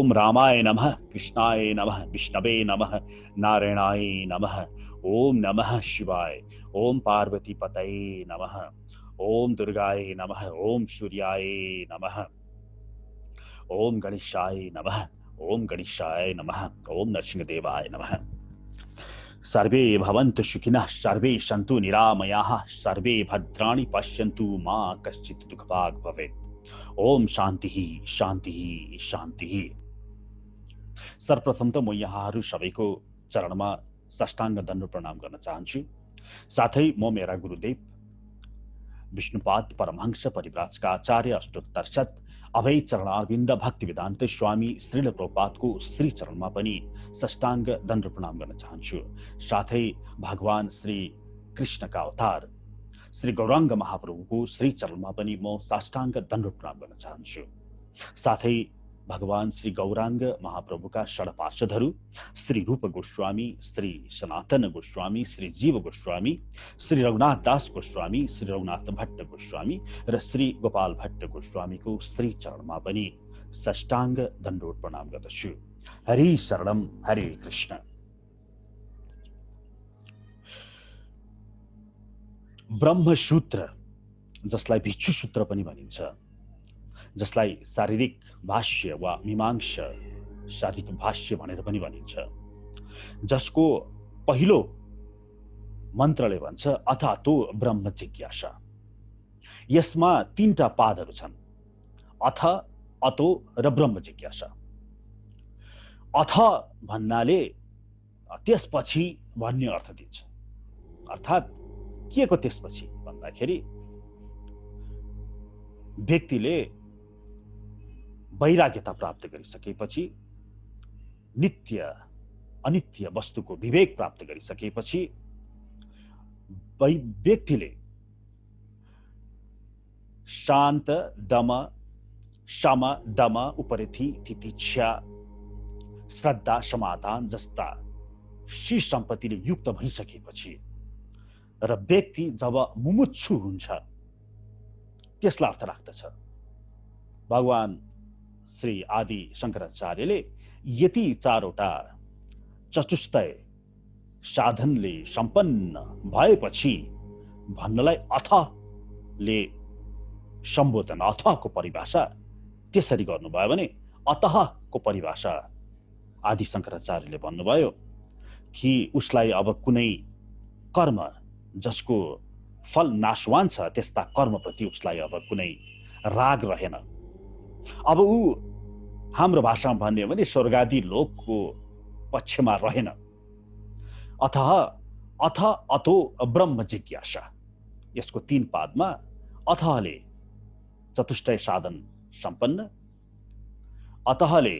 ओम रामाय नमः, कृष्णाय नमः, विष्णवे नमः, नारायणाय नमः। ओम नमः शिवाय। ओम पार्वती पतये नमः। ओम दुर्गाय नमः। ओम सूर्याय नमः। ओम गणेशाय नमः। ओम गणेशाय नमः। ओम नरसिंहदेवाय नमः। सर्वे भवन्तु सुखिनः, सर्वे सन्तु निरामयाः, सर्वे भद्राणि पश्यन्तु, मा कश्चित् दुःखभाग् भवेत्। ओम शान्तिः शान्तिः शान्तिः। सर्वप्रथम त म यहाँहरू सबैको चरणमा साष्टाङ्ग दण्ड प्रणाम गर्न चाहन्छु। साथै म मेरा गुरुदेव विष्णुपाद परमहंस परिव्राजका आचार्य अष्टोत्तर अभय चरणारविन्द भक्ति वेदान्त स्वामी श्रील प्रभुपादको श्री चरणमा पनि साष्टाङ्ग दण्ड प्रणाम गर्न चाहन्छु। साथै भगवान श्री कृष्णका अवतार श्री गौराङ्ग महाप्रभुको श्री चरणमा पनि म साष्टाङ्ग दण्ड प्रणाम गर्न चाहन्छु। साथै भगवान श्री गौराङ्ग महाप्रभुका षड्पार्षदहरू श्री रूप गोस्वामी, श्री सनातन गोस्वामी, श्री जीव गोस्वामी, श्री रघुनाथ दास गोस्वामी, श्री रघुनाथ भट्ट गोस्वामी र श्री गोपाल भट्ट गोस्वामीको श्री चरणमा पनि साष्टाङ्ग दण्डोत प्रणाम गर्दछु। हरि शरणम हरे कृष्ण। ब्रह्मसूत्र, जसलाई भिक्षु सूत्र पनि भनिन्छ, जसलाई शारीरिक भाष्य वा मीमांसा शारीरिक भाष्य भनेर पनि भनिन्छ, जसको पहिलो मन्त्रले भन्छ अथातो ब्रह्म जिज्ञासा। यसमा तीनटा पादहरू छन्, अथ, अतो र ब्रह्म जिज्ञासा। अथ भन्नाले त्यसपछि भन्ने अर्थ दिन्छ। अर्थात् के को त्यसपछि भन्दाखेरि व्यक्तिले वैराग्यता प्राप्त गरिसकेपछि, नित्य अनित्य वस्तुको विवेक प्राप्त गरिसकेपछि व्यक्तिले शान्त, दम, शम, दम, उपरिथि, तितिक्षा, श्रद्धा, समाधान जस्ता श्री सम्पत्तिले युक्त भइसकेपछि र व्यक्ति जब मुमुक्षु हुन्छ त्यसलाई अर्थ राख्दछ। भगवान श्री आदि शङ्कराचार्यले यति चारवटा चतुष्टय साधनले सम्पन्न भएपछि भन्नलाई अथले सम्बोधन, अथको परिभाषा त्यसरी गर्नुभयो भने अतःको परिभाषा आदि शङ्कराचार्यले भन्नुभयो कि उसलाई अब कुनै कर्म जसको फल नाशवान छ त्यस्ता कर्मप्रति उसलाई अब कुनै राग रहेन। अब ऊ हाम्रो भाषामा भन्ने हो भने स्वर्गादि लोकको पक्षमा रहेन। अथः, अथ, अतो ब्रह्म जिज्ञासा। यसको तीन पादमा अथले चतुष्टय साधन सम्पन्न, अतःले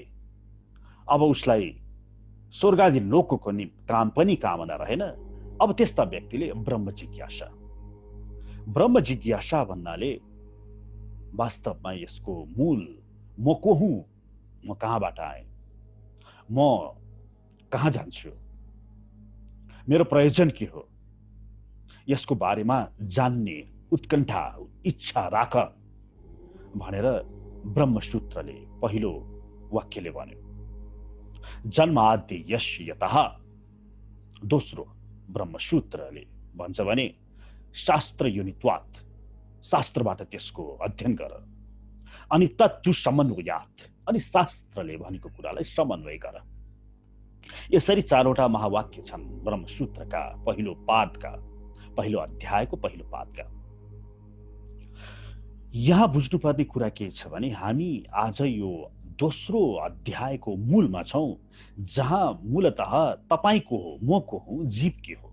अब उसलाई स्वर्गादि लोकको काम पनि कामना रहेन। अब त्यस्ता व्यक्तिले ब्रह्म जिज्ञासा। ब्रह्म जिज्ञासा भन्नाले वास्तवमा यसको मूल म को हुँ, म कहाँबाट आएँ, म कहाँ जान्छु, मेरो प्रयोजन के हो, यसको बारेमा जान्ने उत्कण्ठा, इच्छा राख भनेर ब्रह्मसूत्रले पहिलो वाक्यले भन्यो। जन्मादि यश यतः। दोस्रो ब्रह्मसूत्रले भन्छ भने शास्त्र युनित्वात्, शास्त्रबाट त्यसको अध्ययन गर। अनि तत्तु समन्वयात्, अनि शास्त्रले भनेको कुरालाई समन्वय गर। यसरी चारवटा महावाक्य छन् ब्रह्मसूत्रका पहिलो पादका, पहिलो अध्यायको पहिलो पादका। यहाँ बुझ्नुपर्ने कुरा के छ भने हामी आज यो दोस्रो अध्यायको मूलमा छौं, जहाँ मूलतः तपाईको हो, म को हुँ, जीव के हो,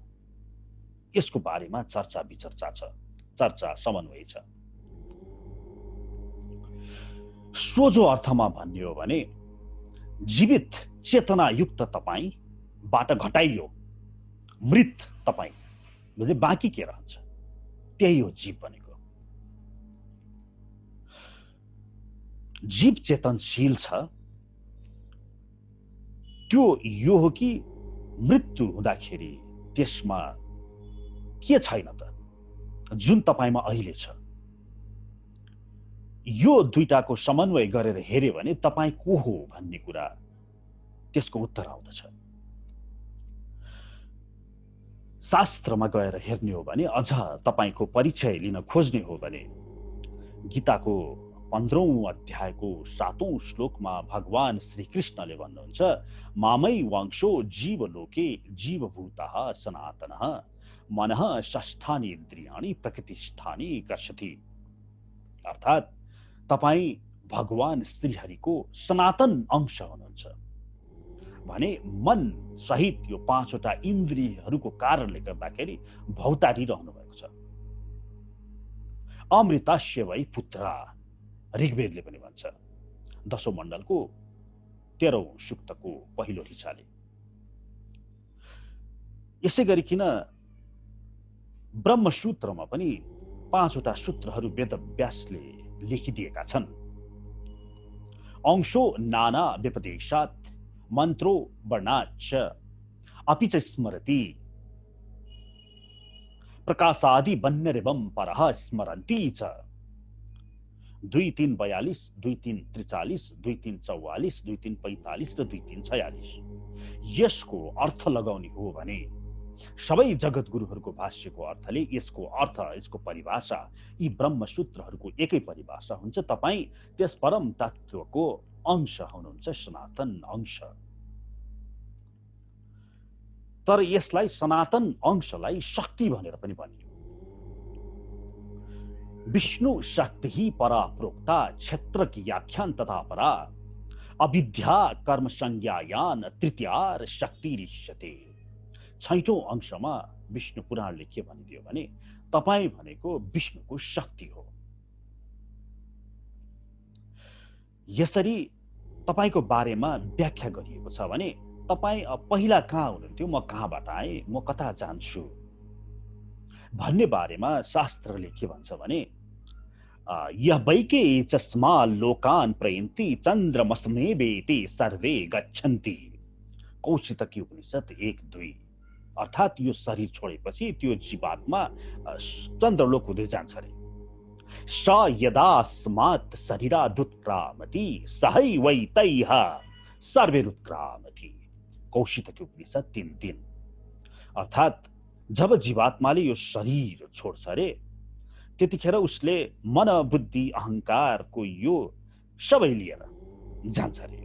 यसको बारेमा चर्चा विचर्चा छ, चर्चा समन्वय छ। सोझो अर्थमा भन्ने हो भने जीवित चेतनायुक्त तपाईबाट घटाइयो मृत तपाई भने बाँकी के रहन्छ, त्यही हो जीव भनेको। जीव चेतनशील छ, त्यो यो हो कि मृत्यु हुँदाखेरि त्यसमा के छैन त जुन तपाईमा अहिले छ। यो दुईटाको समन्वय गरेर हेर्यो भने तपाईँ को हो भन्ने कुरा त्यसको उत्तर आउँदछ। शास्त्रमा गएर हेर्ने हो भने, अझ तपाईको परिचय लिन खोज्ने हो भने, गीताको 15औं अध्यायको 7औं श्लोकमा भगवान श्रीकृष्णले भन्नुहुन्छ, मामै वांशो जीवलोके जीवभूतः सनातनः मनः षष्ठानि इन्द्रियाणि प्रकृतिष्ठानि कर्षति। अर्थात् तपाईँ भगवान श्रीहरिको सनातन अंश हुनुहुन्छ भने मन सहित यो 5वटा इन्द्रियहरूको कारणले गर्दाखेरि भौतारिरहनु भएको छ। अमृतस्य वै पुत्रा ऋग्वेदले पनि भन्छ 10औं मण्डलको 13औं सूक्तको पहिलो ऋचाले। यसै गरिकन ब्रह्मसूत्रमा पनि 5वटा सूत्रहरू वेदव्यासले लेखिदिएका छन्। अंशो नाना व्यपदेशात् मन्त्रो वर्णाच्च अपि च स्मरति प्रकाशादि बन्यरेवं परः स्मरन्ति च। 2-3-42, 2-3-43, 2-3-44, 2-3-45 र 2-3-46। यसको अर्थ लगाउने हो भने सबै जगतगुरुहरूको भाष्यको अर्थले यसको अर्थ, यसको परिभाषा यी ब्रह्मसूत्रहरूको एकै परिभाषा हुन्छ। तपाईँ त्यस परम तत्त्वको अंश हुनुहुन्छ, सनातन अंश। तर यसलाई सनातन अंशलाई शक्ति भनेर पनि भनियो। विष्णु शक्ति ही परा प्रोक्ता क्षेत्र की व्याख्यान तथा परा अविद्या कर्म संज्ञायान तृतीयार शक्ति ऋष्यते। 6औं अंशमा विष्णु पुराणले के भनिदियो भने तपाईँ भनेको विष्णुको शक्ति हो। यसरी तपाईको बारेमा व्याख्या गरिएको छ भने तपाईँ पहिला कहाँ हुनुहुन्थ्यो, म कहाँबाट आएँ, म कता जान्छु भन्ने बारेमा शास्त्रले के भन्छ भने यह वैके चस्मा लोकान् प्रयन्ति चन्द्रमस्मेवेति सर्वे गच्छन्ति। कौशितकी उपनिषद 1-2। अर्थात् यो शरीर छोडेपछि त्यो जीवात्मा चन्द्रलोक हुँदै जान्छ रे। स यदास्मात् शरीरादुत्क्रामति सहैवैतैः सर्वैरुत्क्रामति। कौशितकी उपनिषद 3-3। अर्थात् जब जीवात्माले यो शरीर छोड्छ रे त्यतिखेर उसले मन बुद्धि अहंकारको यो सबै लिएर जान्छ रे।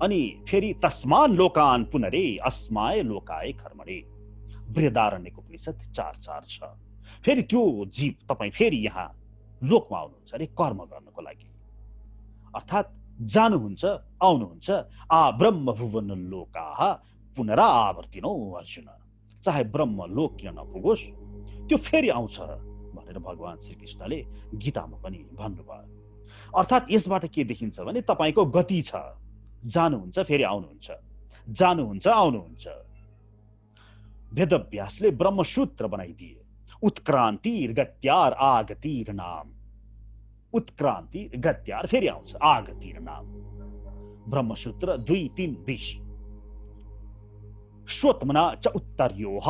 अनि फेरि तस्मान लोकान पुनरे अस्माय लोकाय कर्मणे। बृहदारण्यक उपनिषद 4:4 छ। फेरि त्यो जीव तपाईँ फेरि यहाँ लोकमा आउनुहुन्छ अरे कर्म गर्नको लागि। अर्थात् जानुहुन्छ, आउनुहुन्छ। आ ब्रह्म भुवन लोकाः पुनरावर्तिनो अर्जुन। चाहे ब्रह्म लोक किन नपुगोस् त्यो फेरि आउँछ भनेर भगवान श्रीकृष्णले गीतामा पनि भन्नुभयो। अर्थात् यसबाट के देखिन्छ भने तपाईको गति छ, जानुहुन्छ फेरि आउनुहुन्छ, जानुहुन्छ आउनुहुन्छ। वेदव्यासले ब्रह्मसूत्र बनाइदिए। उत्क्रान्ति गत्यार आगतिर नाम। उत्क्रान्ति गत्यार फेरि आउँछ, आगतिर नाम। ब्रह्मसूत्र 2-3-20। स्वत्मना च उत्तर्योः।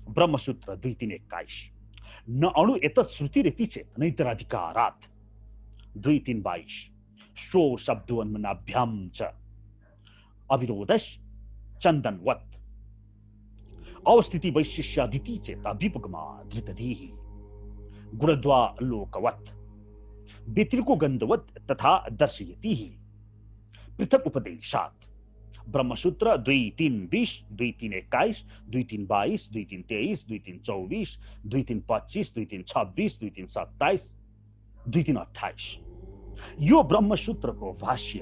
ब्रह्मसूत्र 2-3-21। न अणु एतत् श्रुतिरिति चेत् नैतराधिकारात्। 2-3-22। शो शब्दोन्मनाभ्यां च अविरोधश् चन्दनवत्। अवस्थिति वैशिष्यादिति चेत् अभ्युपगमा धृतधीः गुणद्वालोकवत् व्यतिरिको गन्धवत् तथा दर्शयति पृथक उपदेशात्। ब्रह्मसूत्र 2-3-20, 2-3-21, 2-3-22, 2-3-23, 2-3-24, 2-3-25, 2-3-26, 2-3-27, 2-3-28। यो ब्रह्मसूत्रको भाष्य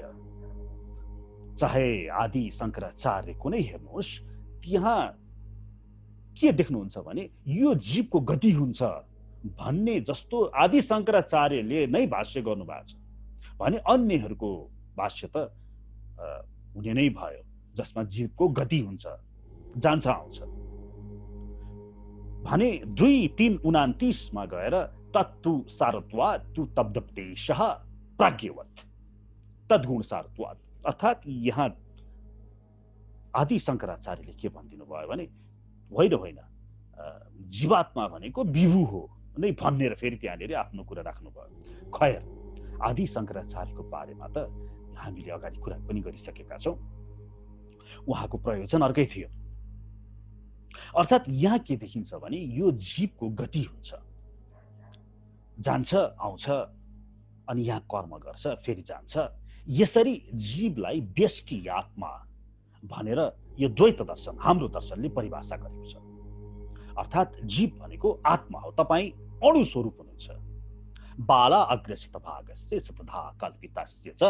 चाहे आदि शंकराचार्य कुनै हेर्नुहोस्, त्यहाँ के देख्नुहुन्छ भने यो जीवको गति हुन्छ भन्ने जस्तो आदि शंकराचार्यले नै भाष्य गर्नुभएको छ भने अन्यहरूको भाष्य त हुने नै भयो जसमा जीवको गति हुन्छ, जान्छ आउँछ भने 2-3-29 मा गएर तत्तु सारत्वात् तु तब्दप्तेशः प्राज्ञवत् तद्गुण सारत्वात्। अर्थात् यहाँ आदि शंकराचार्यले के भनिदिनु भयो भने होइन जीवात्मा भनेको विभु हो नै भनेर फेरि त्यहाँनिर आफ्नो कुरा राख्नुभयो। खैर आदि शङ्कराचार्यको बारेमा त हामीले अगाडि कुरा पनि गरिसकेका छौँ। उहाँको प्रयोजन अर्कै थियो। अर्थात् यहाँ के देखिन्छ भने यो जीवको गति हुन्छ, जान्छ आउँछ अनि यहाँ कर्म गर्छ फेरि जान्छ। यसरी जीवलाई व्यष्टि आत्मा भनेर यो द्वैत दर्शन, हाम्रो दर्शनले परिभाषा गरेको छ। अर्थात् जीव भनेको आत्मा हो, तपाईँ अणु स्वरूप हुनुहुन्छ। बाला अग्रसित भागस्य सतधा कल्पितस्य च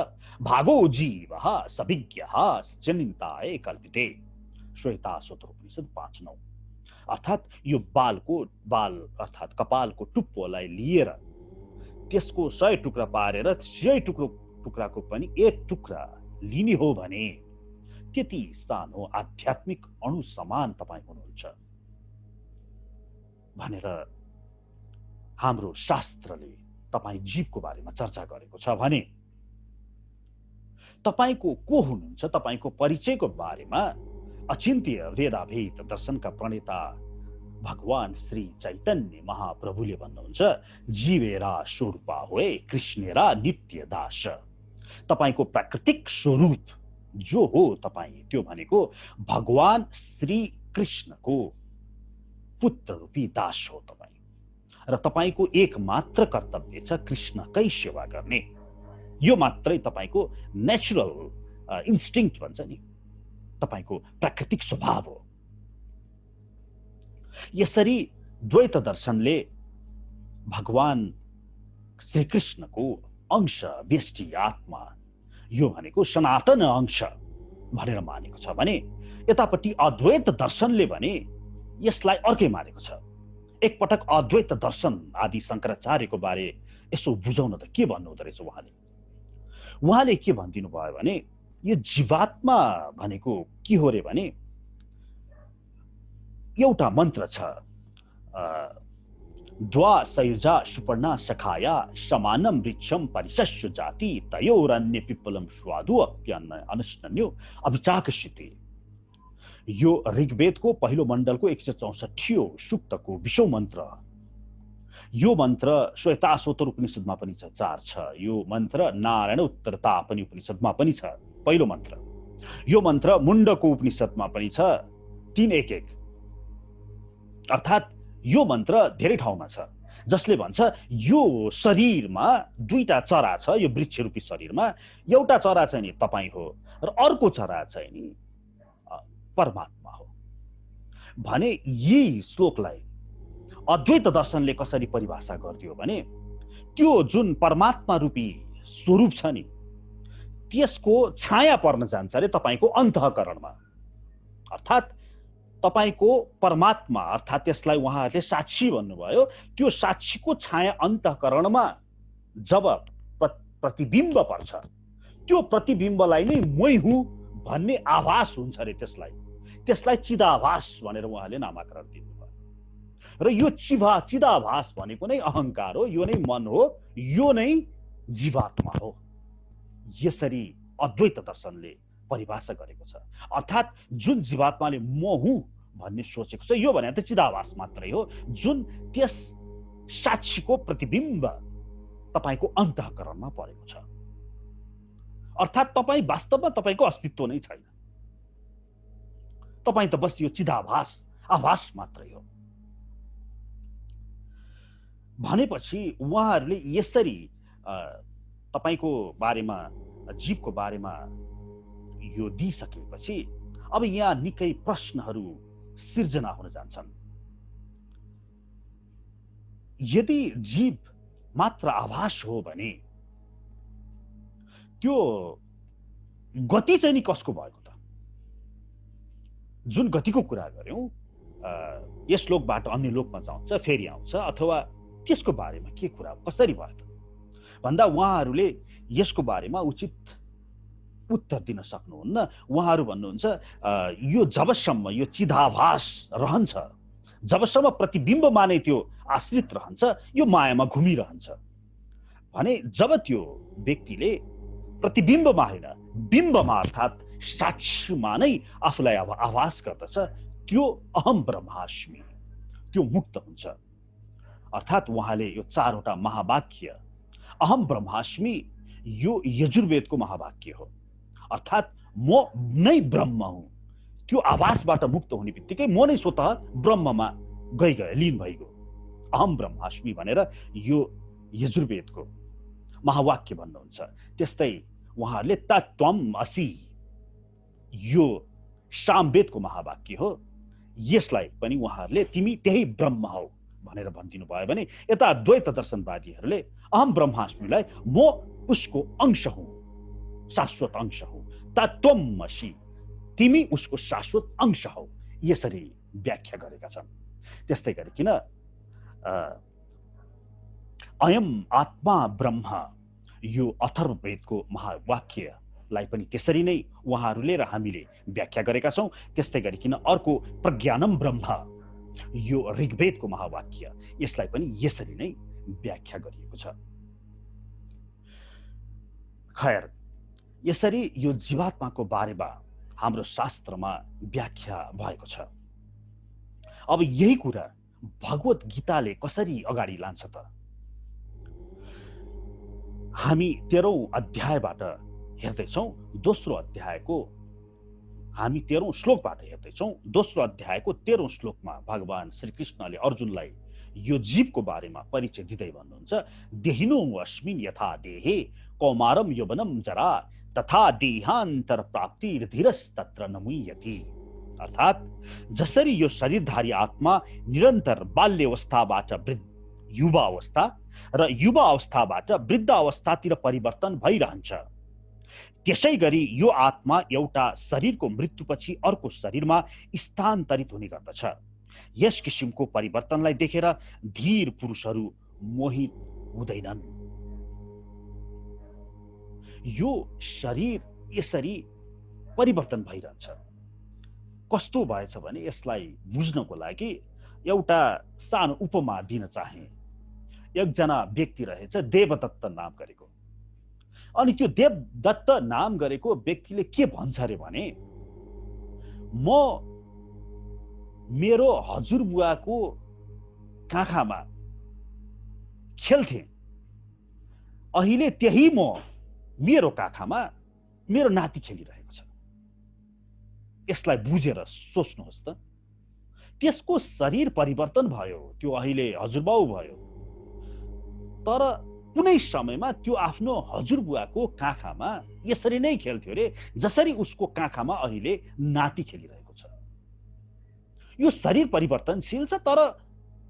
भागो जीवः सविज्ञः जनिताय कल्पिते, श्वेता सूत्रोपनिषद 5:9। अर्थात् यो बाल अर्थात् कपालको टुप्पोलाई लिएर त्यसको 100 टुक्रा पारेर 100 टुक्राको पनि एक टुक्रा लिने हो भने त्यति सानो आध्यात्मिक अणु समान तपाईँ हुनुहुन्छ भनेर हाम्रो शास्त्रले तपाईँ जीवको बारेमा चर्चा गरेको छ। भने तपाईको को हुनुहुन्छ, तपाईको परिचयको बारेमा अचिन्त्य वेदाभेद दर्शनका प्रणेता भगवान श्री चैतन्य महाप्रभुले भन्नुहुन्छ, जीवेरा स्वरूपा होए कृष्णेरा नित्य दास। तपाईको प्राकृतिक स्वरूप जो हो तपाईँ, त्यो भनेको भगवान श्री कृष्णको पुत्र रूपी दास हो तपाईँ। र तपाईको एक मात्र कर्तव्य छ कृष्णकै सेवा गर्ने। यो मात्रै तपाईको नेचुरल इन्स्टिङ्क्ट भन्छ नि, तपाईको प्राकृतिक स्वभाव हो। यसरी द्वैत दर्शनले भगवान श्रीकृष्णको अंश व्यष्टि आत्मा यो भनेको सनातन अंश भनेर मानेको छ भने यतापट्टि अद्वैत दर्शनले भने यसलाई अर्कै मानेको छ। एकपटक अद्वैत दर्शन आदि शङ्कराचार्यको बारे यसो बुझाउन त के भन्नुहुँदो रहेछ उहाँले के भनिदिनु भयो भने यो जीवात्मा भनेको के हो रे भने एउटा मन्त्र छ, द्वा सयुजा सुपर्णा सखाया समानम वृक्षम परिशस्यु जाति तयोरन्य पिप्पलम स्वादु अप्यन्न अनुष्णन्यो अभिचाकशिते। यो ऋग्वेदको पहिलो मण्डलको 164 सूक्तको 20औं मन्त्र। यो मन्त्र श्वेताश्वतर उपनिषदमा पनि छ, 4 छ। यो मन्त्र नारायण उत्तर तापनि उपनिषदमा पनि छ, पहिलो मन्त्र। यो मन्त्र मुण्डको उपनिषदमा पनि छ, 3:1:1। अर्थात् यो मन्त्र धेरै ठाउँमा छ, जसले भन्छ यो शरीरमा दुईटा चरा छ। यो वृक्ष रूपी शरीरमा एउटा चरा चाहिँ नि तपाईँ हो र अर्को चरा चाहिँ नि परमात्मा हो भने यही श्लोकलाई अद्वैत दर्शनले कसरी परिभाषा गरिदियो भने त्यो जुन परमात्मा रूपी स्वरूप छ नि त्यसको छाया पर्न जान्छ रे तपाईको अन्तःकरणमा। अर्थात् तपाईको परमात्मा अर्थात् त्यसलाई उहाँहरूले साक्षी भन्नुभयो, त्यो साक्षीको छाया अन्तःकरणमा जब प्रतिबिम्ब पर्छ त्यो प्रतिबिम्बलाई नै मै हुँ भन्ने आभास हुन्छ रे, त्यसलाई चिदाभास भनेर उहाँले नामाकरण दिनुभयो। र यो चिदाभास भनेको नै अहंकार हो, यो नै मन हो, यो नै जीवात्मा हो। यसरी अद्वैत दर्शनले परिभाषा गरेको छ। अर्थात् जुन जीवात्माले म हुँ भन्ने सोचेको छ यो भने त चिदाभास मात्रै हो, जुन त्यस साक्षीको प्रतिबिम्ब तपाईको अन्तःकरणमा परेको छ। अर्थात् तपाईँ वास्तवमा तपाईको अस्तित्व नै छैन, तपाईँ त बस यो चिदाभास आभास मात्रै हो। भनेपछि उहाँहरूले यसरी तपाईको बारेमा जीवको बारेमा यो दिइसकेपछि अब यहाँ निकै प्रश्नहरू सिर्जना हुन जान्छन्। यदि जीव मात्र आभास हो भने त्यो गति चाहिँ नि कसको भएको त? जुन गतिको कुरा गर्यौं यस लोकबाट अन्य लोकमा जान्छ फेरि आउँछ अथवा त्यसको बारेमा के कुरा कसरी भयो त भन्दा उहाँहरूले यसको बारेमा उचित उत्तर दिन सक्नुहुन्न। उहाँहरू भन्नुहुन्छ यो जबसम्म यो चिदाभास रहन्छ, जबसम्म प्रतिबिम्बमा नै त्यो आश्रित रहन्छ, यो मायामा घुमिरहन्छ भने जब त्यो व्यक्तिले प्रतिबिम्बमा होइन बिम्बमा अर्थात् साक्षीमा नै आफूलाई आभास गर्दछ त्यो अहम ब्रह्मास्मि, त्यो मुक्त हुन्छ। अर्थात् उहाँले यो 4वटा महावाक्य अहम ब्रह्मास्मि यो यजुर्वेदको महावाक्य हो। अर्थात् म नै ब्रह्म हुँ। त्यो आभासबाट मुक्त हुने बित्तिकै म नै स्वतः ब्रह्ममा गयो, लीन भइगयो। अहम ब्रह्मास्मि भनेर यो यजुर्वेदको महावाक्य भन्नुहुन्छ। त्यस्तै उहाँहरूले तत्त्वम् असि यो सामवेदको महावाक्य हो। यसलाई पनि उहाँहरूले तिमी त्यही ब्रह्म हौ भनेर भनिदिनु भयो भने, यता द्वैत दर्शनवादीहरूले अहम ब्रह्मास्मिलाई म उसको अंश हुँ, शाश्वत अंश हुँ, तत्त्वम् असि तिमी उसको शाश्वत अंश हौ, यसरी व्याख्या गरेका छन्। त्यस्तै गरिकन अयम आत्मा ब्रह्म यो अथर्ववेदको महावाक्यलाई पनि त्यसरी नै उहाँहरूले र हामीले व्याख्या गरेका छौँ। त्यस्तै गरिकन अर्को प्रज्ञानम ब्रह्म यो ऋग्वेदको महावाक्य, यसलाई पनि यसरी नै व्याख्या गरिएको छ। खैर, यसरी यो जीवात्माको बारेमा हाम्रो शास्त्रमा व्याख्या भएको छ। अब यही कुरा भगवत गीताले कसरी अगाडि लान्छ त? हामी 13औं अध्यायबाट हेर्दैछौँ। दोस्रो अध्यायको हामी 13औं श्लोकबाट हेर्दैछौँ। दोस्रो अध्यायको 13औं श्लोकमा भगवान श्रीकृष्णले अर्जुनलाई यो जीवको बारेमा परिचय दिँदै भन्नुहुन्छ, देहिनो अस्मिन् यथा देहे कौमारम यौवनम जरा तथा देहान्तर प्राप्तिर्धीरस्तत्र न मुह्यति। अर्थात् जसरी यो शरीरधारी आत्मा निरन्तर बाल्यावस्थाबाट युवा अवस्था र युवा अवस्थाबाट वृद्ध अवस्थातिर परिवर्तन भइरहन्छ, त्यसै गरी यो आत्मा एउटा शरीरको मृत्युपछि अर्को शरीरमा स्थानान्तरित हुने गर्दछ। यस किसिमको परिवर्तनलाई देखेर धीर पुरुषहरू मोहित हुँदैनन्। यो शरीर यसरी परिवर्तन भइरहन्छ। कस्तो भएछ भने यसलाई बुझ्नको लागि एउटा सानो उपमा दिन चाहे। एकजना व्यक्ति रहेछ देवदत्त नाम गरेको। अनि त्यो देवदत्त नाम गरेको व्यक्तिले के भन्छ अरे भने, म मेरो हजुरबुवाको काखमा खेल्थे, अहिले त्यही म मेरो काखमा मेरो नाति खेलिरहेको छ। यसलाई बुझेर सोच्नुहोस् त, त्यसको शरीर परिवर्तन भयो, त्यो अहिले हजुरबाउ भयो, तर कुनै समयमा त्यो आफ्नो हजुरबुवाको काखमा यसरी नै खेल्थ्यो रे जसरी उसको काखमा अहिले नाति खेलिरहेको छ। यो शरीर परिवर्तनशील छ, तर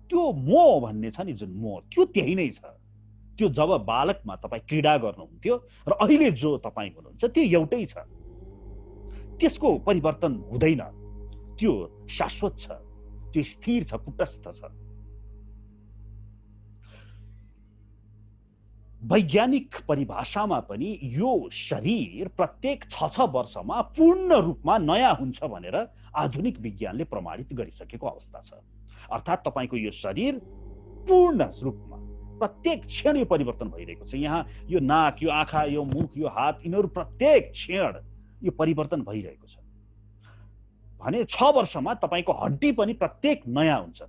त्यो म भन्ने छ नि जुन म, त्यो त्यही नै छ। त्यो जब बालकमा तपाईँ क्रीडा गर्नुहुन्थ्यो र अहिले जो तपाईँ हुनुहुन्छ त्यो एउटै छ। त्यसको परिवर्तन हुँदैन, त्यो शाश्वत छ, त्यो स्थिर छ, कुटस्थ छ। वैज्ञानिक परिभाषामा पनि यो शरीर प्रत्येक 6 वर्षमा पूर्ण रूपमा नयाँ हुन्छ भनेर आधुनिक विज्ञानले प्रमाणित गरिसकेको अवस्था छ। अर्थात् तपाईको यो शरीर पूर्ण रूपमा प्रत्येक क्षण यो परिवर्तन भइरहेको छ। यहाँ यो नाक, यो आँखा, यो मुख, यो हात, यिनीहरू प्रत्येक क्षण यो परिवर्तन भइरहेको छ भने 6 वर्षमा तपाईको हड्डी पनि प्रत्येक नयाँ हुन्छ,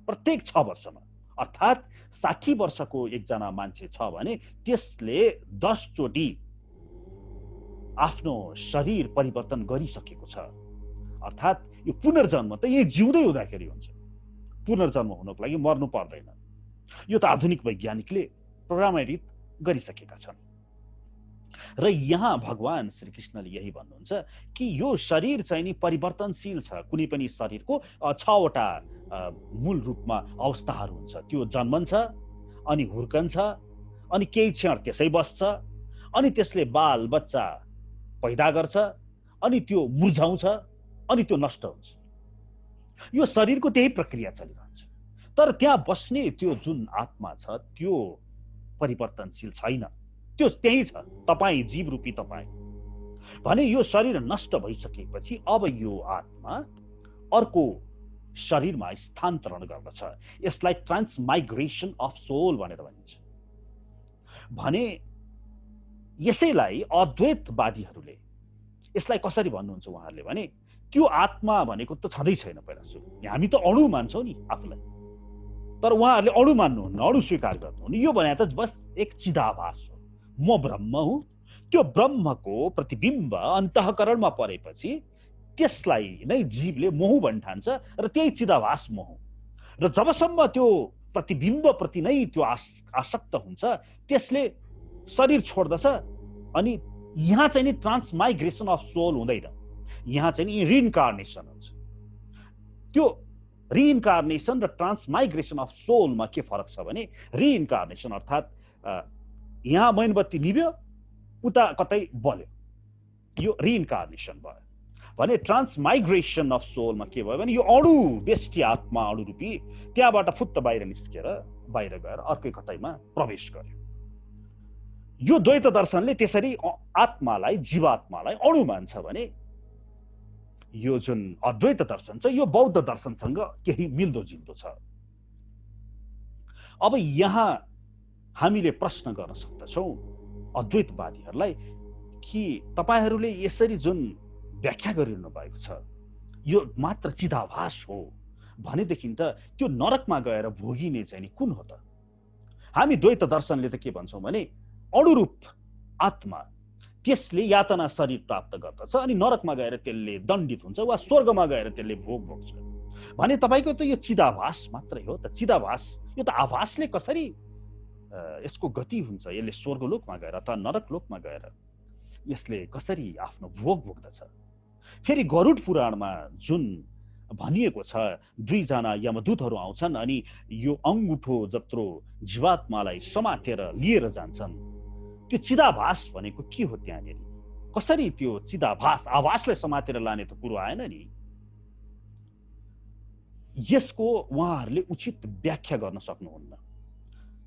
प्रत्येक 6 वर्षमा। अर्थात् 60 वर्षको एकजना मान्छे छ भने त्यसले 10 चोटि आफ्नो शरीर परिवर्तन गरिसकेको छ। अर्थात् यो पुनर्जन्म त यही जिउँदै हुँदाखेरि हुन्छ, पुनर्जन्म हुनको लागि मर्नु पर्दैन। यो त आधुनिक वैज्ञानिकले प्रमाणित गरिसकेका छन्। र यहाँ भगवान श्रीकृष्णले यही भन्नुहुन्छ कि यो शरीर चाहिँ नि परिवर्तनशील छ। कुनै पनि शरीरको 6 वटा मूल रूपमा अवस्थाहरू हुन्छ। त्यो जन्मन्छ, अनि हुर्कन्छ, अनि केही क्षण त्यसै बस्छ, अनि त्यसले बाल बच्चा पैदा गर्छ, अनि त्यो मुर्झाउँछ, अनि त्यो नष्ट हुन्छ। यो शरीरको त्यही प्रक्रिया चलिरहन्छ। तर त्यहाँ बस्ने त्यो जुन आत्मा छ त्यो परिवर्तनशील छैन, त्यो त्यही छ। तपाईँ जीव रूपी तपाईँ भने यो शरीर नष्ट भइसकेपछि अब यो आत्मा अर्को शरीरमा स्थानान्तरण गर्दछ। यसलाई ट्रान्समाइग्रेसन अफ सोल भनेर भनिन्छ। भने यसैलाई अद्वैतवादीहरूले यसलाई कसरी भन्नुहुन्छ उहाँहरूले भने, त्यो आत्मा भनेको त छँदै छैन। पहिला सुरु हामी त अणु मान्छौँ नि आफूलाई, तर उहाँहरूले अणु मान्नुहुन्न, अणु स्वीकार गर्नुहुन्न। यो भने त बस एक चिदाभास हो, म ब्रह्म हुँ। त्यो ब्रह्मको प्रतिबिम्ब अन्तःकरणमा परेपछि त्यसलाई नै जीवले मोह भन्न ठान्छ र त्यही चिदाभास मोह। र जबसम्म त्यो प्रतिबिम्बप्रति नै त्यो आसक्त हुन्छ, त्यसले शरीर छोड्दछ। अनि यहाँ चाहिँ नि ट्रान्समाइग्रेसन अफ सोल हुँदैन, यहाँ चाहिँ नि रिइन्कार्नेसन हुन्छ। त्यो रिइन्कार्नेसन र ट्रान्समाइग्रेसन अफ सोलमा के फरक छ भने, रिइन्कार्नेसन अर्थात् यहाँ मैनबत्ती निभ्यो, उता कतै बल्यो, यो रिइन्कार्नेसन भयो भने ट्रान्समाइग्रेसन अफ सोलमा के भयो भने यो अणु बेष्टि आत्मा, अणु रूपी त्यहाँबाट फुत्त बाहिर निस्केर बाहिर गएर अर्कै कतैमा प्रवेश गर्यो। यो द्वैत दर्शनले त्यसरी आत्मालाई, जीवात्मालाई अणु मान्छ भने यो जुन अद्वैत दर्शन छ यो बौद्ध दर्शनसँग केही मिल्दोजुल्दो छ। अब यहाँ हामीले प्रश्न गर्न सक्दछौँ अद्वैतवादीहरूलाई कि तपाईहरूले यसरी जुन व्याख्या गरिरहनु भएको छ यो मात्र चिदाभास हो भनेदेखि त त्यो नरकमा गएर भोगिने चाहिँ नि कुन हो त? हामी द्वैत दर्शनले त के भन्छौँ भने अणुरूप आत्मा त्यसले यातना शरीर प्राप्त गर्दछ अनि नरकमा गएर त्यसले दण्डित हुन्छ वा स्वर्गमा गएर त्यसले भोग भोग्छ भने तपाईको त यो चिदाभास मात्रै हो त। चिदाभास यो त आभासले कसरी यसको गति हुन्छ, यसले स्वर्गलोकमा गएर अथवा नरकलोकमा गएर यसले कसरी आफ्नो भोग भोग्दछ। फेरि गरुड पुराणमा जुन भनिएको छ दुईजना यमदूतहरू आउँछन् अनि यो अंगुठो जत्रो जीवात्मालाई समातेर लिएर जान्छन्। त्यो चिदाभास भनेको के हो त्यहाँनिर? कसरी त्यो चिदाभास आभासलाई समातेर लाने त कुरो आएन नि। यसको उहाँहरूले उचित व्याख्या गर्न सक्नुहुन्न।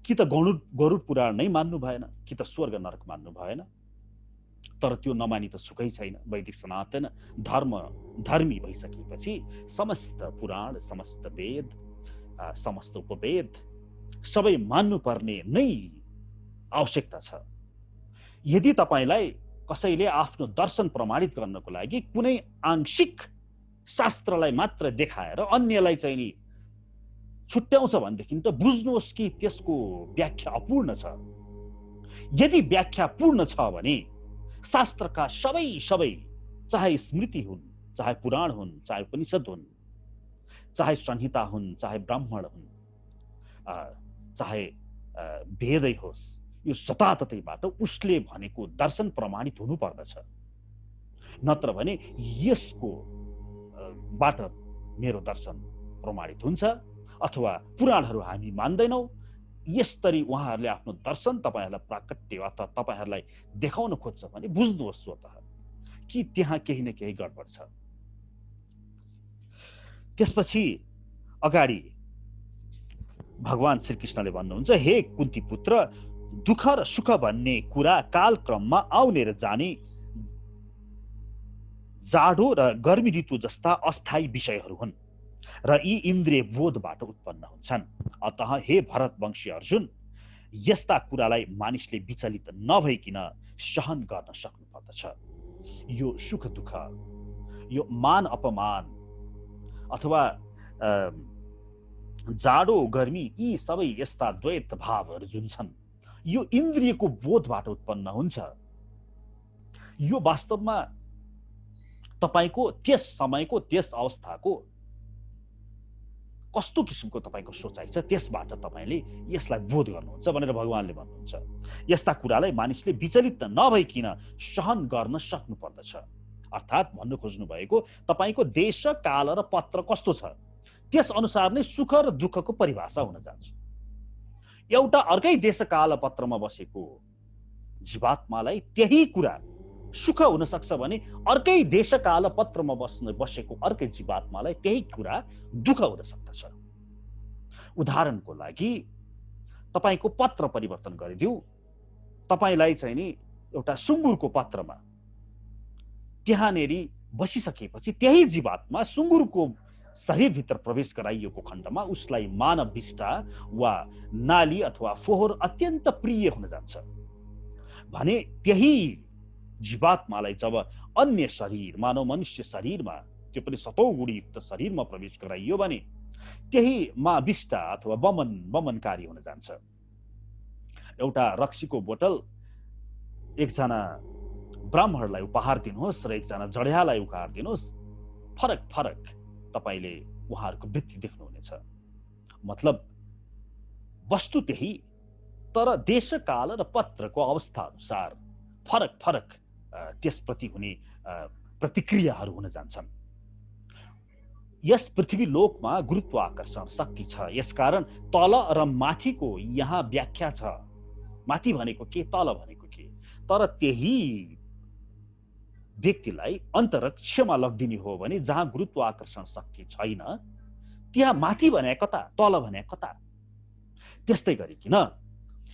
कि त गरुड पुराण नै मान्नु भएन, कि त स्वर्ग नरक मान्नु भएन। तर त्यो नमानी त सुखै छैन। वैदिक सनातन धर्मी भइसकेपछि समस्त पुराण, समस्त वेद, समस्त उपवेद सबै मान्नुपर्ने नै आवश्यकता छ। यदि तपाईलाई कसैले आफ्नो दर्शन प्रमाणित गर्नको लागि कुनै आंशिक शास्त्रलाई मात्र देखाएर अन्यलाई चाहिँ नि छुट्याउँछ भनेदेखि त बुझ्नुहोस् कि त्यसको व्याख्या अपूर्ण छ। यदि व्याख्या पूर्ण छ भने शास्त्रका सबै चाहे स्मृति हुन्, चाहे पुराण हुन्, चाहे उपनिषद हुन्, चाहे संहिता हुन्, चाहे ब्राह्मण हुन्, चाहे वेदै होस्, यो जताततैबाट उसले भनेको दर्शन प्रमाणित हुनु पर्दछ। नत्र भने यसको बाट मेरो दर्शन प्रमाणित हुन्छ अथवा पुराणहरू हामी मान्दैनौँ, यसरी उहाँहरूले आफ्नो दर्शन तपाईहरूलाई प्राकट्य अथवा तपाईहरूलाई देखाउन खोज्छ भने बुझ्नुहोस् स्वतः कि त्यहाँ केही न केही गडबड छ। त्यसपछि अगाडि भगवान श्रीकृष्णले भन्नुहुन्छ, हे कुन्ती पुत्र, दुःख र सुख भन्ने कुरा कालक्रममा आउने र जाने जाडो र गर्मी ऋतु जस्ता अस्थायी विषयहरू हुन् र यी इन्द्रिय बोधबाट उत्पन्न हुन्छन्। अतः हे भरतवंशी अर्जुन, यस्ता कुरालाई मानिसले विचलित नभइकन सहन गर्न सक्नु पर्दछ। यो सुख दुःख, यो मान अपमान अथवा जाडो गर्मी, यी सबै यस्ता द्वैत भावहरू जुन छन् यो इन्द्रियको बोधबाट उत्पन्न हुन्छ। यो वास्तवमा तपाईको त्यस समयको, त्यस अवस्थाको कस्तो किसिमको तपाईको सोचाइ छ त्यसबाट तपाईले यसलाई बोध गर्नुहुन्छ भनेर भगवानले भन्नुहुन्छ। यस्ता कुरालाई मानिसले विचलित नभइकन सहन गर्न सक्नु पर्दछ। अर्थात् भन्नु खोज्नु भएको तपाईको देश, काल र पत्र कस्तो छ त्यस अनुसार नै सुख र दुःखको परिभाषा हुन जान्छ। एउटा अर्कै देश, काल, पत्रमा बसेको जीवात्मालाई त्यही कुरा सुख हुन सक्छ भने अर्कै देश, काल, पत्रमा बसेको अर्कै जीवात्मालाई त्यही कुरा दुःख हुन सक्दछ। उदाहरणको लागि तपाईको पत्र परिवर्तन गरिदिऊ, तपाईलाई चाहिँ नि एउटा सुँगुरको पत्रमा त्यहाँनेरि बसिसकेपछि त्यही जीवात्मा सुँगुरको शरीरभित्र प्रवेश गराइएको खण्डमा उसलाई मानव विष्टा वा नाली अथवा फोहोर अत्यन्त प्रिय हुन जान्छ भने त्यही जीवात्मालाई जब अन्य शरीर, मानव मनुष्य शरीरमा, त्यो पनि 7औं गुणयुक्त शरीरमा प्रवेश गराइयो भने त्यहीमा विष्टा अथवा बमनकारी हुन जान्छ। एउटा रक्सीको बोतल एकजना ब्राह्मणलाई उपहार दिनुहोस् र एकजना जडियालाई उपहार दिनुहोस्, फरक फरक तपाईले उहाँहरूको वृत्ति देख्नुहुनेछ। मतलब वस्तु त्यही, तर देशकाल र पत्रको अवस्था अनुसार फरक फरक त्यसप्रति हुने प्रतिक्रियाहरू हुन जान्छन्। यस पृथ्वी लोकमा गुरुत्वाकर्षण शक्ति छ, यसकारण तल र माथिको यहाँ व्याख्या छ। माथि भनेको के, तल भनेको के। तर त्यही व्यक्तिलाई अन्तरिक्षमा लगिदिने हो भने जहाँ गुरुत्वाकर्षण शक्ति छैन, त्यहाँ माथि भने कता, तल भने कता। त्यस्तै गरिकन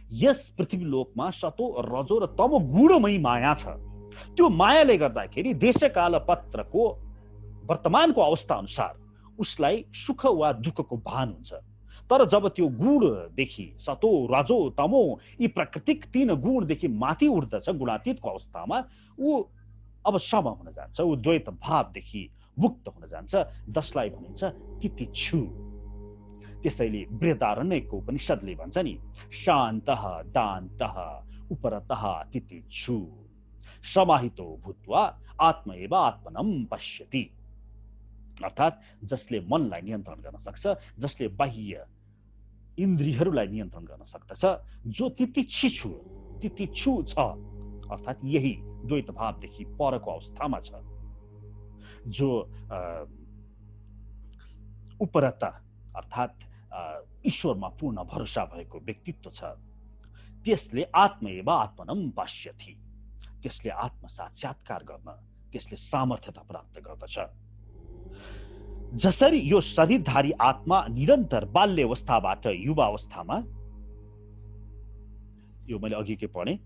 यस पृथ्वी लोकमा सतो रजो र तमो गुणमय माया छ। त्यो मायाले गर्दाखेरि देशकाल पत्रको वर्तमानको अवस्था अनुसार उसलाई सुख वा दुःखको भान हुन्छ। तर जब त्यो गुणदेखि सतो रजो तमो यी प्राकृतिक तीन गुणदेखि माथि उठ्दछ गुणातीतको अवस्थामा, ऊ अब सम हुन जान्छ, ऊ द्वैत भावदेखि मुक्त हुन जान्छ, जसलाई भनिन्छ तितिक्षु। त्यसैले बृहदारण्यको उपनिषद्ले भन्छ नि, शान्तः दान्तः उपरतः तितिक्षु समाहितो भूत्वा आत्म एव आत्मनं पश्यति। अर्थात् जसले मनलाई नियन्त्रण गर्न सक्छ, जसले बाह्य इन्द्रियहरूलाई नियन्त्रण गर्न सक्दछ, जो तितिक्षु छ, अर्थात् यही द्वैत भावदेखि परको अवस्थामा छ, जो उपरत अर्थात् ईश्वरमा पूर्ण भरोसा भएको व्यक्तित्व छ, त्यसले आत्म एव आत्मनं पश्यति। त्यसले आत्म साक्षात्कार गर्न त्यसले सामर्थ्यता प्राप्त गर्दछ। जसरी यो शरीरधारी आत्मा निरन्तर बाल्य अवस्थाबाट युवा अवस्थामा, यो मैले अघिकै पढेँ,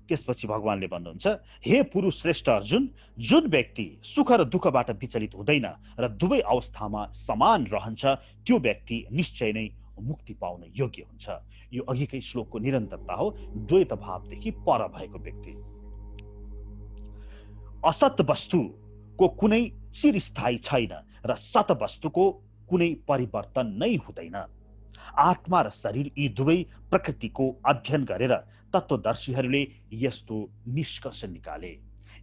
त्यसपछि भगवानले भन्नुहुन्छ, हे पुरुष श्रेष्ठ अर्जुन, जुन व्यक्ति सुख र दुःखबाट विचलित हुँदैन र दुवै अवस्थामा समान रहन्छ, त्यो व्यक्ति निश्चय नै मुक्ति पाउन योग्य हुन्छ। यो अघिकै श्लोकको निरन्तरता हो, द्वैत भावदेखि पर भएको व्यक्ति। असत वस्तुको कुनै चिरस्थायी छैन र सत वस्तुको कुनै परिवर्तन नै हुँदैन। आत्मा र शरीर यी दुवै प्रकृतिको अध्ययन गरेर तत्त्वदर्शीहरूले यस्तो निष्कर्ष निकाले।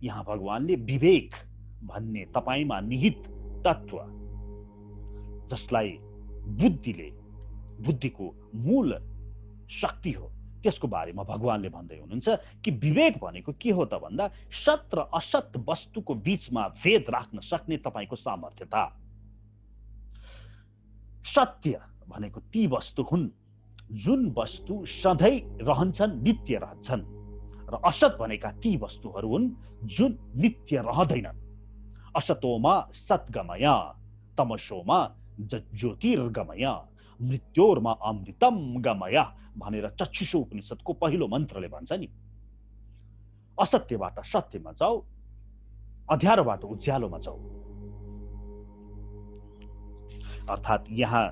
यहाँ भगवानले विवेक भन्ने तपाईमा निहित तत्त्व, जसलाई बुद्धिको मूल शक्ति हो, त्यसको बारेमा भगवानले भन्दै हुनुहुन्छ कि विवेक भनेको के हो त भन्दा सत र असत वस्तुको बीचमा भेद राख्न सक्ने तपाईको सामर्थ्यता। सत्य भनेको ती वस्तु हुन् जुन वस्तु सधैँ रहन्छन्, नित्य रहन्छन्, र असत भनेका ती वस्तुहरू हुन् जुन नित्य रहँदैनन्। असतोमा सद्गमय तमसोमा ज्योतिर्गमय मृत्योर्मा अमृतम गमय भनेर चक्षुषो उपनिषदको पहिलो मन्त्रले भन्छ नि। असत्यबाट सत्यमा जाऊ, अँध्यारोबाट उज्यालोमा जाऊ। अर्थात् यहाँ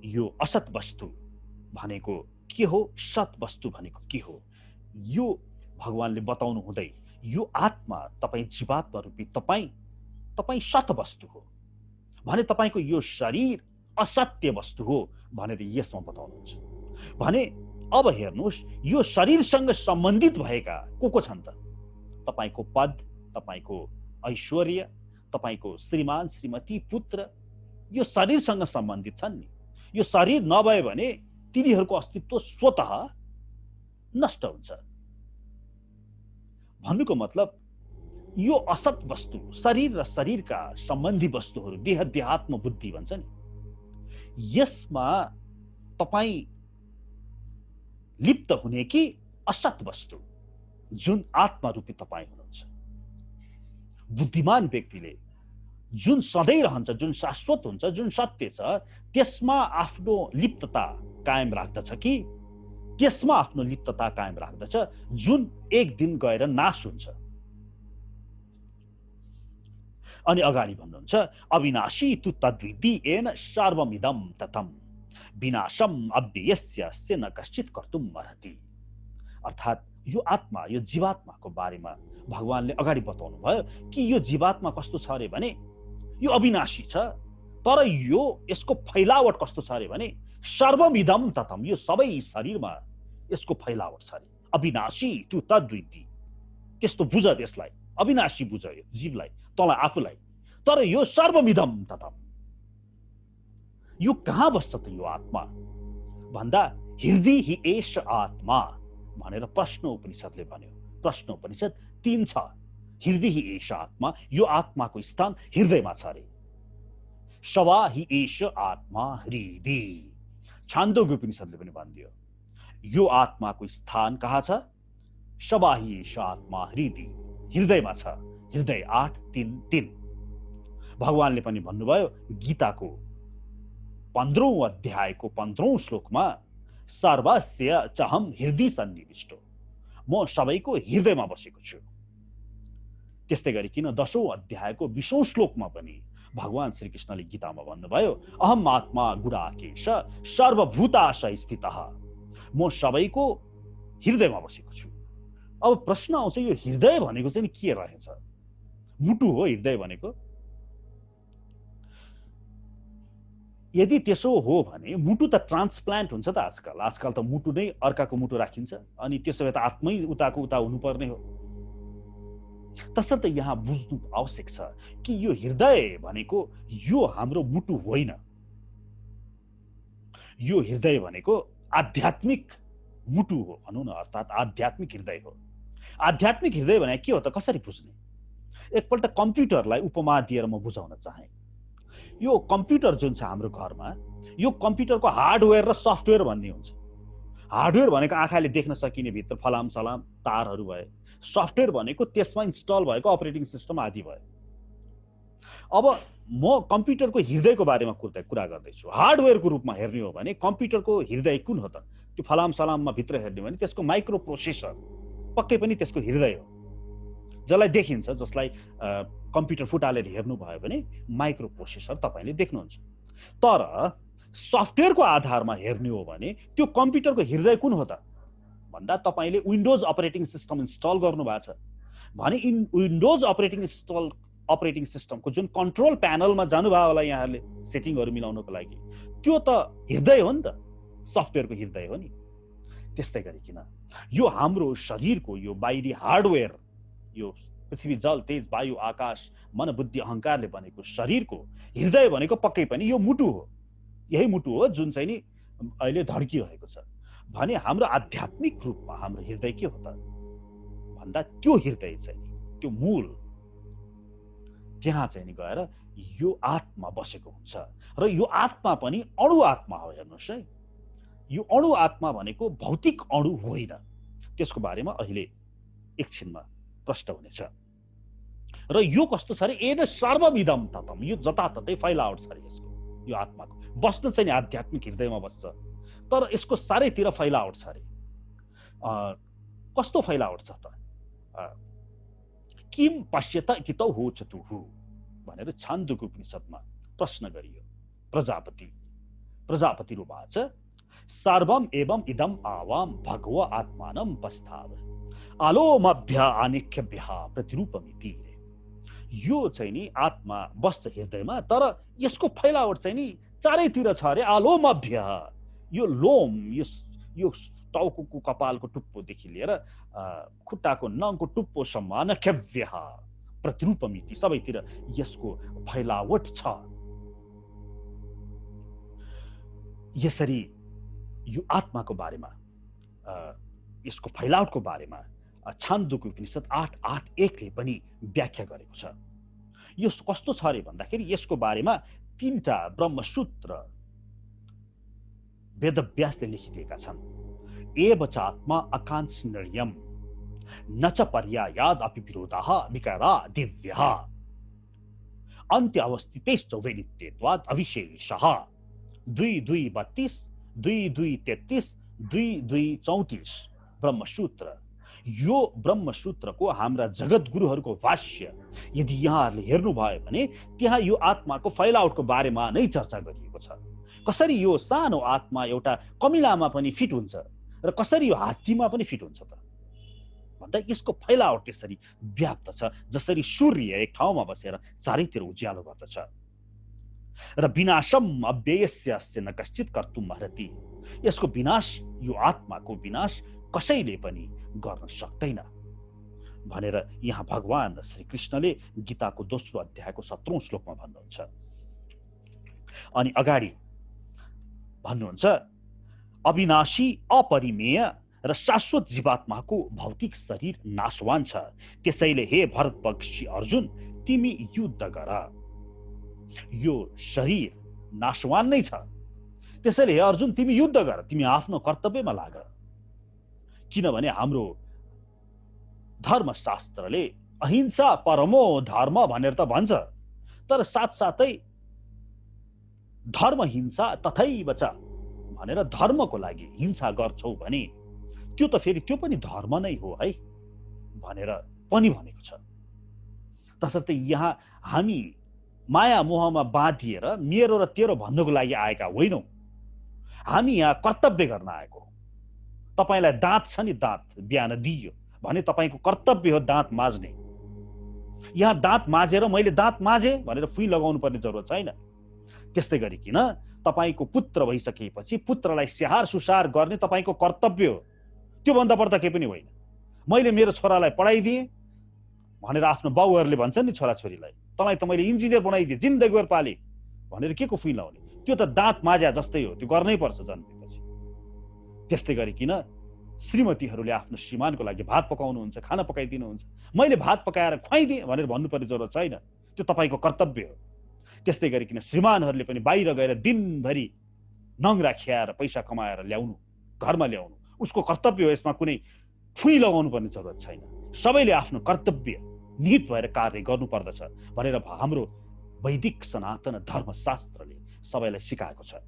यो असत वस्तु भनेको के हो, सत वस्तु भनेको के हो, यो भगवानले बताउनु हुँदै, यो आत्मा तपाईँ जीवात्मा रूपी तपाईँ सत वस्तु हो भने तपाईको यो शरीर असत्य वस्तु हो भनेर यसमा बताउनुहुन्छ। भने अब हेर्नुहोस्, यो शरीरसँग सम्बन्धित भएका को छन् त? तपाईको पद, तपाईको ऐश्वर्य, तपाईको श्रीमान श्रीमती पुत्र, यो शरीरसँग सम्बन्धित छन् नि। यो शरीर नभए भने तिनीहरूको अस्तित्व स्वतः नष्ट हुन्छ। भन्नुको मतलब यो असत वस्तु, शरीर र शरीरका सम्बन्धी वस्तुहरू, देह देहात्म बुद्धि भन्छ नि, यसमा तपाई लिप्त हुने कि असत वस्तु जुन आत्मा रूपी तपाई हुनुहुन्छ। बुद्धिमान व्यक्तिले जुन सधैँ रहन्छ, जुन शाश्वत हुन्छ, जुन सत्य छ, त्यसमा आफ्नो लिप्तता कायम राख्दछ कि त्यसमा आफ्नो लिप्तता कायम राख्दछ जुन एक दिन गएर नाश हुन्छ। अनि अगाडि भन्नुहुन्छ, अविनाशी तु तद्विद्धि येन सर्वमिदं ततम् विनाशम अव्ययस्य न कश्चित् कर्तुम् अर्हति। अर्थात् यो आत्मा, यो जीवात्माको बारेमा भगवानले अगाडि बताउनु भयो कि यो जीवात्मा कस्तो छ अरे भने यो अविनाशी छ तर यो यसको फैलावट कस्तो छ अरे भने सर्वमिदम ततम, यो सबै शरीरमा यसको फैलावट छ अरे। अविनाशी त्यो तद्विति, त्यस्तो बुझ, त्यसलाई अविनाशी बुझ, यो जीवलाई, तँलाई आफूलाई। तर यो सर्वमिदम ततम, यो कहाँ बस्छ त यो आत्मा भन्दा हृदय हि एष आत्मा भनेर प्रश्न उपनिषदले भन्यो। प्रश्न उपनिषद 3 छ। हृदय हि एष आत्मा, यो आत्माको स्थान हृदयमा छ अरे। सवा हि एष आत्मा हृदय, छान्दोग्य उपनिषदले पनि भनिदियो यो आत्माको स्थान कहाँ छ। सवा हि एष आत्मा हृदय, हृदयमा छ। हृदय 8:3:3। भगवानले पनि भन्नुभयो गीताको 15औं अध्यायको 15औं श्लोकमा सर्वस्य चहम हृदय सन्निविष्टो, म सबैको हृदयमा बसेको छु। त्यस्तै गरिकन 10औं अध्यायको 20औं श्लोकमा पनि भगवान श्रीकृष्णले गीतामा भन्नुभयो अहम आत्मा गुडाकेश सर्वभूताशय स्थितः, म सबैको हृदयमा बसेको छु। अब प्रश्न आउँछ यो हृदय भनेको चाहिँ के रहेछ? मुटु हो हृदय भनेको? यदि त्यसो हो भने मुटु त ट्रान्सप्लान्ट हुन्छ त आजकल। आजकल त मुटु नै अर्काको मुटु राखिन्छ, अनि त्यसो भए त आत्मै उताको उता हुनुपर्ने हो। तसर्थ यहाँ बुझ्नु आवश्यक छ कि यो हृदय भनेको यो हाम्रो मुटु होइन। यो हृदय भनेको आध्यात्मिक मुटु हो भनौँ न, अर्थात् आध्यात्मिक हृदय हो। आध्यात्मिक हृदय भने के हो त, कसरी बुझ्ने? एकपल्ट कम्प्युटरलाई उपमा दिएर म बुझाउन चाहे। यो कम्प्युटर जुन छ हाम्रो घरमा, यो कम्प्युटरको हार्डवेयर र सफ्टवेयर भन्ने हुन्छ। हार्डवेयर भनेको आँखाले देख्न सकिने भित्र फलाम सलाम तारहरू भए, सफ्टवेयर भनेको त्यसमा इन्स्टल भएको अपरेटिङ सिस्टम आदि भयो। अब म कम्प्युटरको हृदयको बारेमा कुरा गर्दैछु। हार्डवेयरको रूपमा हेर्ने हो भने कम्प्युटरको हृदय कुन हो त? त्यो फलाम सलाममा भित्र हेर्ने भने त्यसको माइक्रो प्रोसेसर पक्कै पनि त्यसको हृदय हो, जसलाई देखिन्छ, जसलाई कम्प्युटर फुटालेर हेर्नुभयो भने माइक्रो प्रोसेसर तपाईँले देख्नुहुन्छ। तर सफ्टवेयरको आधारमा हेर्ने हो भने त्यो कम्प्युटरको हृदय कुन हो त भन्दा तपाईँले विन्डोज अपरेटिङ सिस्टम इन्स्टल गर्नुभएको छ भने विन्डोज अपरेटिङ सिस्टमको जुन कन्ट्रोल प्यानलमा जानुभयो होला यहाँहरूले सेटिङहरू मिलाउनको लागि, त्यो त हृदय हो नि त, सफ्टवेयरको हृदय हो नि। त्यस्तै गरिकन यो हाम्रो शरीरको यो बाहिरी हार्डवेयर, यो पृथ्वी जल तेज वायु आकाश मन बुद्धि अहंकारले बनेको शरीरको हृदय भनेको पक्कै पनि यो मुटु हो। यही मुटु हो जुन चाहिँ नि अहिले धड्किरहेको छ भने हाम्रो आध्यात्मिक रूपमा हाम्रो हृदय के हो त भन्दा त्यो हृदय चाहिँ त्यो मूल, त्यहाँ चाहिँ नि गएर यो आत्मा बसेको हुन्छ। र यो आत्मा पनि अणु आत्मा हो। हेर्नुहोस् है, यो अणु आत्मा भनेको भौतिक अणु होइन। त्यसको बारेमा अहिले एकछिनमा प्रश्न हुनेछ। र यो कस्तो छ अरे, एन सर्वविदम ततम, यो जताततै फैलावट छ अरे यसको। यो आत्माको बस्न चाहिँ आध्यात्मिक हृदयमा बस्छ, तर यसको सारैतिर फैलावट छ अरे। कस्तो फैलावट छ त? किम पश्यत कितौ हो चतुहु भनेर छान्दोग्य उपनिषदमा प्रश्न गरियो। प्रजापति रुवाच सर्वम एवं इदम आवाम भगव आत्मानं पस्ताव आलोमभ्य आनिख्यभ्य प्रतिरूपमिति। यो चाहिँ नि आत्मा बस्छ हृदयमा, तर यसको फैलावट चाहिँ नि चारैतिर छ अरे। आलोमभ्य, यो लोम, यो टाउको कपालको टुप्पोदेखि लिएर खुट्टाको नङको टुप्पोसम्म अनख्यव्य प्रतिरूपमिति, सबैतिर यसको फैलावट छ। यसरी यो आत्माको बारेमा, यसको फैलावटको बारेमा छान्दोग्य उपनिषद 8:8:1ले पनि व्याख्या गरेको छ। यो कस्तो छ अरे भन्दाखेरि यसको बारेमा 3टा ब्रह्मसूत्र वेदव्यासले लेखिदिएका छन्। एव चात्मा आकांक्षिण्यम न च पर्यायाद अपि विरोधः विकारा दिव्यः अन्त्य अवस्थितेश्च वैनित्यत्वाद अविशेषः। 2:2:32, 2:2:33, 2:2:34 ब्रह्मसूत्र। यो ब्रह्मसूत्रको हाम्रा जगत गुरुहरूको भाष्य यदि यहाँहरूले हेर्नुभयो भने त्यहाँ यो आत्माको फैलावटको बारेमा नै चर्चा गरिएको छ। कसरी यो सानो आत्मा एउटा कमिलामा पनि फिट हुन्छ र कसरी यो हात्तीमा पनि फिट हुन्छ त भन्दा यसको फैलावट त्यसरी व्याप्त छ, जसरी सूर्य एक ठाउँमा बसेर चारैतिर उज्यालो गर्दछ। र विनाशम अव्ययस्य अस्य न कश्चित कर्तुम् अर्हति। यसको विनाश, यो आत्माको विनाश कसैले पनि गर्न सक्दैन भनेर यहाँ भगवान श्रीकृष्णले गीताको दोस्रो अध्यायको 17औं श्लोकमा भन्नुहुन्छ। अनि अगाडि भन्नुहुन्छ, अविनाशी अपरिमेय र शाश्वत जीवात्माको भौतिक शरीर नाशवान छ, त्यसैले हे भरतवंशी अर्जुन तिमी युद्ध गर। यो शरीर नाशवान नै छ, त्यसैले हे अर्जुन तिमी युद्ध गर, तिमी आफ्नो कर्तव्यमा लाग। किनभने हाम्रो धर्मशास्त्रले अहिंसा परमो धर्म भनेर त भन्छ, तर साथसाथै धर्म हिंसा तथैव च भनेर धर्मको लागि हिंसा गर्छौ भने त्यो त फेरि त्यो पनि धर्म नै हो है भनेर पनि भनेको छ। तसर्थ यहाँ हामी माया मोहमा बाँधिएर मेरो र तेरो भन्नुको लागि आएका होइनौँ, हामी यहाँ कर्तव्य गर्न आएको। तपाईलाई दाँत छ नि, दाँत बिहान दिइयो भने तपाईको कर्तव्य हो दाँत माझ्ने। यहाँ दाँत माझेर मैले दाँत माझे भनेर फुइ लगाउनु पर्ने जरुरत छैन। त्यस्तै गरिकन तपाईको पुत्र भइसकेपछि पुत्रलाई स्याहार सुसार गर्ने तपाईको कर्तव्य हो, त्योभन्दा बढ्ता केही पनि होइन। मैले मेरो छोरालाई पढाइदिएँ भनेर आफ्नो बाउहरूले भन्छन् नि छोराछोरीलाई, तँलाई त मैले इन्जिनियर बनाइदिएँ, जिन्दगीभर पालेँ भनेर के को फुइ लाउने? त्यो त दाँत माझ्या जस्तै हो, त्यो गर्नै पर्छ जन्मेपछि। त्यस्तै गरिकन श्रीमतीहरूले आफ्नो श्रीमानको लागि भात पकाउनुहुन्छ, खाना पकाइदिनुहुन्छ, मैले भात पकाएर खुवाइदिएँ भनेर भन्नुपर्ने जरुरत छैन, त्यो तपाईँको कर्तव्य हो। त्यस्तै गरिकन श्रीमानहरूले पनि बाहिर गएर दिनभरि नङ्ग्रा खियाएर पैसा कमाएर ल्याउनु, घरमा ल्याउनु उसको कर्तव्य हो, यसमा कुनै फुइ लगाउनु पर्ने जरुरत छैन। सबैले आफ्नो कर्तव्य निहित भएर कार्य गर्नुपर्दछ भनेर हाम्रो वैदिक सनातन धर्मशास्त्रले सबैलाई सिकाएको छ।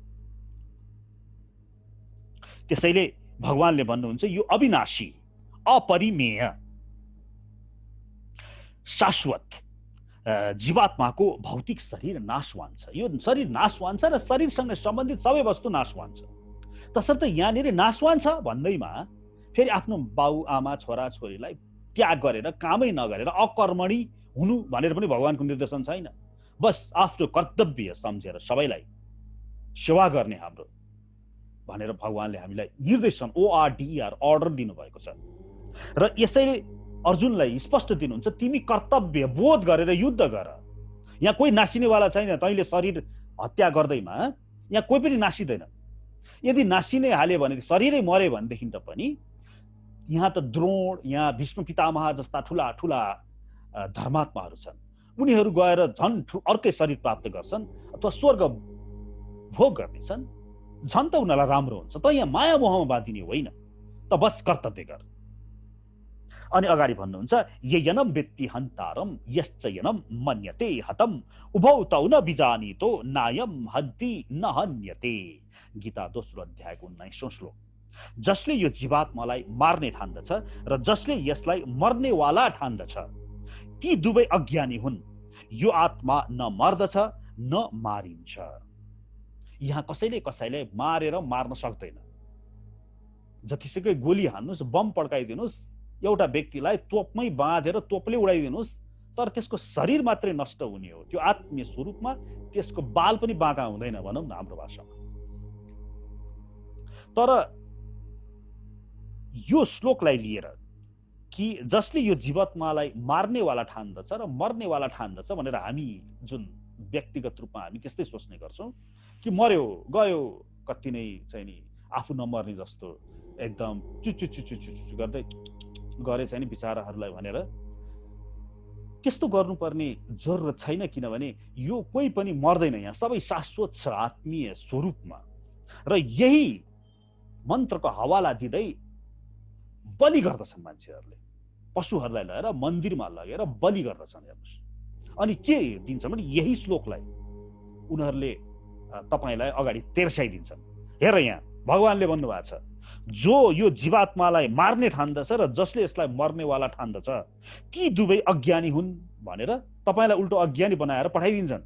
त्यसैले भगवानले भन्नुहुन्छ यो अविनाशी अपरिमेय शाश्वत जीवात्माको भौतिक शरीर नाशवान छ। यो शरीर नाशवान छ र शरीरसँग सम्बन्धित सबै वस्तु नाशवान छ। तसर्थ यहाँनिर नाशवान छ भन्दैमा फेरि आफ्नो बाउ आमा छोरा छोरीलाई त्याग गरेर कामै नगरेर अकर्मणी हुनु भनेर पनि भगवानको निर्देशन छैन। बस आफ्नो कर्तव्य सम्झेर सबैलाई सेवा गर्ने हाम्रो भनेर भगवानले हामीलाई निर्देशन ORDER अर्डर दिनुभएको छ। र यसैले अर्जुनलाई स्पष्ट दिनुहुन्छ, तिमी कर्तव्य बोध गरेर युद्ध गर। यहाँ कोही नासिनेवाला छैन। तैँले शरीर हत्या गर्दैमा यहाँ कोही पनि नासिँदैन। यदि नासिनै हाल्यो भने शरीरै मरे भनेदेखि त पनि यहाँ त द्रोण, यहाँ भीष्म पितामह जस्ता ठुला ठुला धर्मात्माहरू छन्, उनीहरू गएर झन् अर्कै शरीर प्राप्त गर्छन् अथवा स्वर्ग भोग गर्नेछन्, झन् त उनीहरूलाई राम्रो हुन्छ। त यहाँ माया मोहमा बाँधिने होइन, त बस कर्तव्य गर। अनि अगाडि भन्नुहुन्छ, ययनम व्यक्ति हन्तारम यश्च यनम मन्यते हतम उभौ तौ न बिजानीतो नायम हन्ति न हन्यते। गीता दोस्रो अध्यायको 19औं श्लोक। जसले यो जीवात्मालाई मार्ने ठान्दछ र जसले यसलाई मर्नेवाला ठान्दछ ती दुवै अज्ञानी हुन्। यो आत्मा न मर्दछ न मारिन्छ। यहाँ कसैले कसैलाई मारेर मार्न सक्दैन। जतिसुकै गोली हान्नुस्, बम पड्काइदिनुस्, एउटा व्यक्तिलाई तोपमै बाँधेर तोपले उडाइदिनुस्, तर त्यसको शरीर मात्रै नष्ट हुने हो। त्यो आत्मीय स्वरूपमा त्यसको बाल पनि बाँका हुँदैन भनौँ न हाम्रो भाषामा। तर यो श्लोकलाई लिएर कि जसले यो जीवात्मालाई मार्नेवाला ठान्दछ र मर्नेवाला ठान्दछ भनेर हामी जुन व्यक्तिगत रूपमा हामी त्यस्तै सोच्ने गर्छौँ कि मर्यो गयो, कति नै चाहिँ नि आफू नमर्ने जस्तो एकदम चुचु गर्दै गरे चाहिँ नि बिचाराहरूलाई भनेर त्यस्तो गर्नुपर्ने जरुरत छैन। किनभने यो कोही पनि मर्दैन, यहाँ सबै शाश्वत छ आत्मीय स्वरूपमा। र यही मन्त्रको हवाला दिँदै बलि गर्दछन् मान्छेहरूले, पशुहरूलाई लगेर मन्दिरमा लगेर बलि गर्दछन्। हेर्नुहोस्, अनि के दिन्छन् भने यही श्लोकलाई उनीहरूले तपाईलाई अगाडि तेर्साइदिन्छन्। हेर यहाँ भगवानले भन्नुभएको छ, जो यो जीवात्मालाई मार्ने ठान्दछ र जसले यसलाई मर्नेवाला ठान्दछ ती दुवै अज्ञानी हुन् भनेर तपाईलाई उल्टो अज्ञानी बनाएर पठाइदिन्छन्।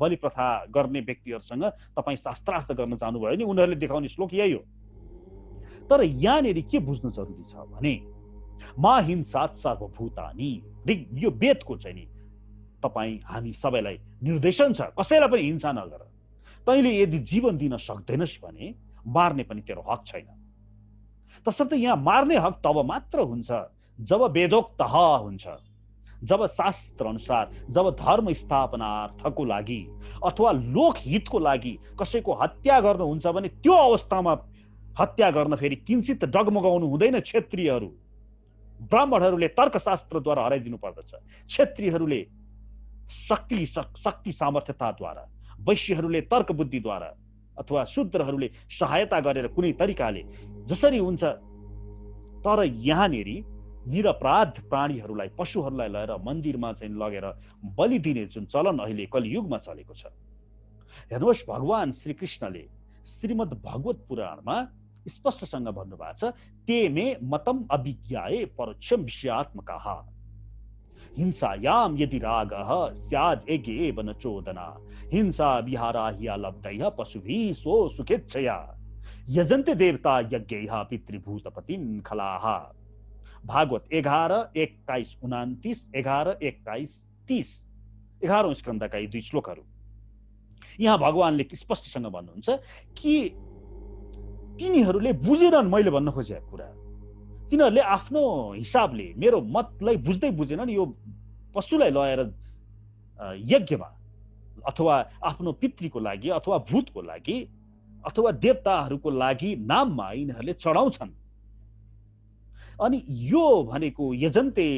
बलि प्रथा गर्ने व्यक्तिहरूसँग तपाईँ शास्त्रार्थ गर्न जानुभयो नि उनीहरूले देखाउने श्लोक यही हो। तर यहाँनिर के बुझ्नु जरुरी छ भने मा हिंसात् सर्वभूतानि, यो वेदको चाहिँ नि तपाईँ हामी सबैलाई निर्देशन छ, कसैलाई पनि हिंसा नगर। तैँले यदि जीवन दिन सक्दैनस् भने मार्ने पनि तेरो हक छैन। तसर्थ यहाँ मार्ने हक तब मात्र हुन्छ जब वेदोक्त हुन्छ, जब शास्त्र अनुसार, जब धर्म स्थापनार्थको लागि अथवा लोकहितको लागि कसैको हत्या गर्नुहुन्छ भने त्यो अवस्थामा हत्या गर्न फेरि किंचित डगमगाउनु हुँदैन। क्षेत्रीयहरू, ब्राह्मणहरूले तर्कशास्त्रद्वारा हराइदिनु पर्दछ। क्षेत्रीयहरूले शक्ति सामर्थ्यताद्वारा, वैश्यहरूले तर्क बुद्धिद्वारा अथवा शूद्रहरूले सहायता गरेर कुनै तरिकाले जसरी हुन्छ। तर यहाँनेरि निरपराध प्राणीहरूलाई, पशुहरूलाई लिएर मन्दिरमा चाहिँ लगेर बलि दिने जुन चलन अहिले कलियुगमा चलेको छ। हेर्नुहोस्, भगवान श्रीकृष्णले श्रीमद् भागवत पुराणमा स्पष्टसँग भन्नुभएको छ, ते मे मतम अभिज्ञाए परोक्षम विषयात्मकाः हिंसायाम यदि रागः स्याद् एगेव न चोदना हिंसा विहारा हि लब्धैः पशुभिः सो सुखेच्छया यजन्ते देवता यज्ञैः पितृभूतपतिं खलाः। भागवत 11:21-29, 11:21-30, 11औं स्कन्धका यी दुई श्लोकहरू। यहाँ भगवानले स्पष्टसँग भन्नुहुन्छ कि तिनीहरूले बुझेनन् मैले भन्न खोजेको कुरा। तिनीहरूले आफ्नो हिसाबले मेरो मतलाई बुझ्दै बुझेनन्। यो पशुलाई लगेर यज्ञमा अथवा आफ्नो पितृको लागि अथवा भूतको लागि अथवा देवताहरूको लागि नाममा यिनीहरूले चढाउँछन्। अनि यो भनेको यजन्ते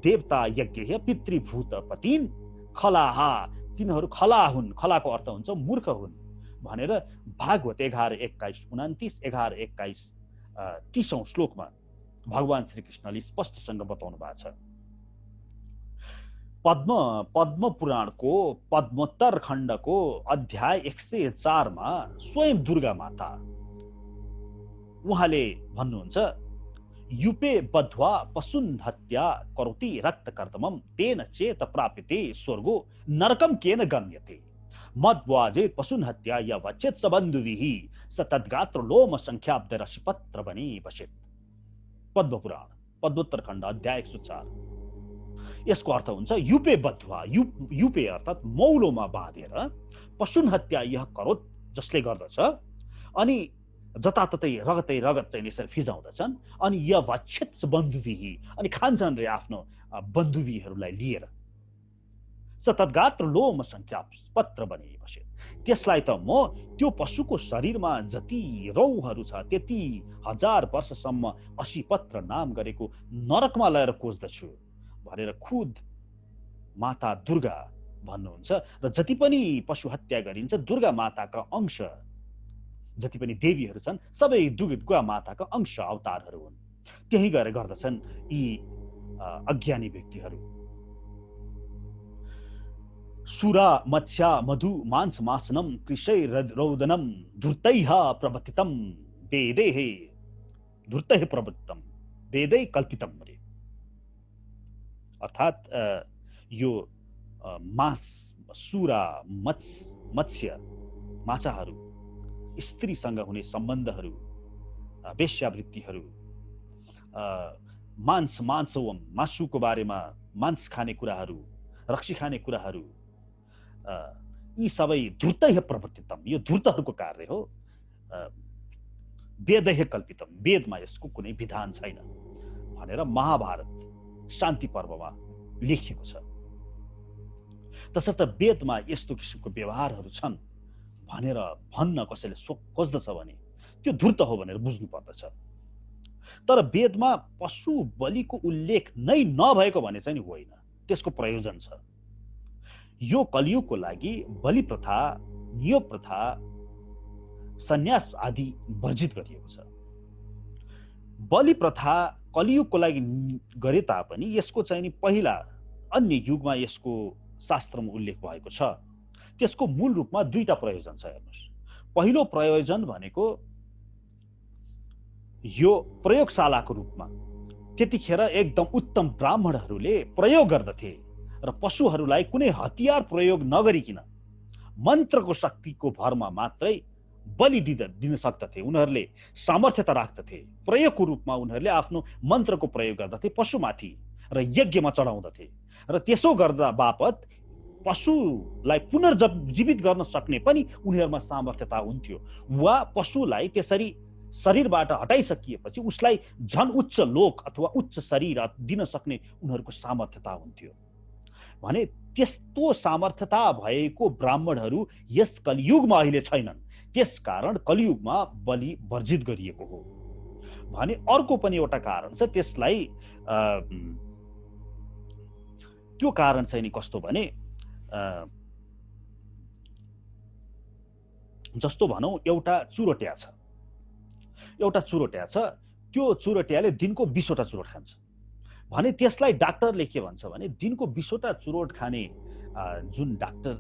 देवता यज्ञ पितृभूतपतिन् खलाहा, तिनीहरू खला हुन्, खलाको अर्थ हुन्छ मूर्ख हुन् भनेर भागवत 11:21-29, 11:21-30औं श्लोकमा भगवान श्रीकृष्णले स्पष्टसँग बताउनु भएको छ। पद्म पुराणको पद्मोत्तर खण्डको अध्याय 104 मा स्वयं दुर्गा माता उहाँले भन्नुहुन्छ, युपे बध्वा पशुन हत्या करोति रक्तकर्दमं तेन चेत प्राप्यते स्वर्गो नरकम केन गम्यते मद्वाजे पशुन हत्या या वचेत सबन्धुभिः स तद्गात्र लोम संख्याब्द रशिपत्र बनी बसेत। पद्म पुराण पद्मोत्तर खण्ड अध्याय 104। यसको अर्थ हुन्छ युपे बध्वा, युपे अर्थात मौलोमा बाँधेर पशुन हत्या यह करोत, जसले गर्दछ, अनि जताततै रगत चाहिँ यसरी फिजाउँदछन्, अनि य वच्छेत बन्धुभिः, अनि खान्छन् रे आफ्नो बन्धुवीहरूलाई लिएर। सतद्गात्र लोम संख्या पत्र बने बसेत, त्यसलाई त म त्यो पशुको शरीरमा जति रौहरू छ त्यति 1000 वर्षसम्म 80 पत्र नाम गरेको नरकमा लिएर खोज्दछु भनेर खुद माता दुर्गा भन्नुहुन्छ। र जति पनि पशु हत्या गरिन्छ दुर्गा माताका अंश, जति पनि देवीहरू छन् सबै दुर्गा माताका अंश अवतारहरू हुन्। त्यही गरेर गर्दछन् यी अज्ञानी व्यक्तिहरू। सुरा मत्स्या मधु मांस मासनम कृषै रौदनम धूर्तैः प्रवर्तितम वेदैः धूर्तैः प्रवर्तितम वेदै कल्पितम। अर्थात यो मांस, सुरा, मत्स्य, माछाहरू, स्त्रीसँग हुने सम्बन्धहरू, वेश्यावृत्तिहरू, मांसवम, मासुको बारेमा, मांस खाने कुराहरू, रक्सी खाने कुराहरू, यी सबै धूर्तैः प्रवर्तितम, यो धूर्तहरूको कार्य हो। वेदैः कल्पितम, वेदमा यसको कुनै विधान छैन भनेर महाभारत शान्ति पर्वमा लेखिएको छ। तसर्थ वेदमा यस्तो किसिमको व्यवहारहरू छन् भनेर भन्न कसैले खोज्दछ भने त्यो धूर्त हो भनेर बुझ्नु पर्दछ। तर वेदमा पशु बलिको उल्लेख नै नभएको भने चाहिँ होइन, त्यसको प्रयोजन छ। यो कलियुगको लागि बलि प्रथा, नियोग प्रथा, सन्यास आदि वर्जित गरिएको छ। बलि प्रथा कलियुगको लागि गरे तापनि यसको चाहिँ नि पहिला अन्य युगमा यसको शास्त्रमा उल्लेख भएको छ। त्यसको मूल रूपमा दुईटा प्रयोजन छ। हेर्नुहोस्, पहिलो प्रयोजन भनेको यो प्रयोगशालाको रूपमा त्यतिखेर एकदम उत्तम ब्राह्मणहरूले प्रयोग गर्दथे र पशुहरूलाई कुनै हतियार प्रयोग नगरिकन मन्त्रको शक्तिको भरमा मात्रै बलि दिन सक्दथे। उनीहरूले सामर्थ्यता राख्दथे, प्रयोगको रूपमा उनीहरूले आफ्नो मन्त्रको प्रयोग गर्दथे पशुमाथि र यज्ञमा चढाउँदथे। र त्यसो गर्दा बापत पशुलाई पुनर्जीवित गर्न सक्ने पनि उनीहरूमा सामर्थ्यता हुन्थ्यो, वा पशुलाई त्यसरी शरीरबाट हटाइसकिएपछि उसलाई झन उच्च लोक अथवा उच्च शरीर दिन सक्ने उनीहरूको सामर्थ्यता हुन्थ्यो भने त्यस्तो सामर्थ्यता भएको ब्राह्मणहरू यस कलियुगमा अहिले छैनन्। त्यसकारण कलियुगमा बलि वर्जित गरिएको हो भने अर्को पनि एउटा कारण छ। त्यसलाई त्यो कारण चाहिँ नि कस्तो भने जस्तो भनौं एउटा चुरोट्या छ, त्यो चुरोट्याले दिनको 20 वटा चुरोट खान्छ भने त्यसलाई डाक्टरले के भन्छ भने दिनको 20 वटा चुरोट खाने जुन डाक्टर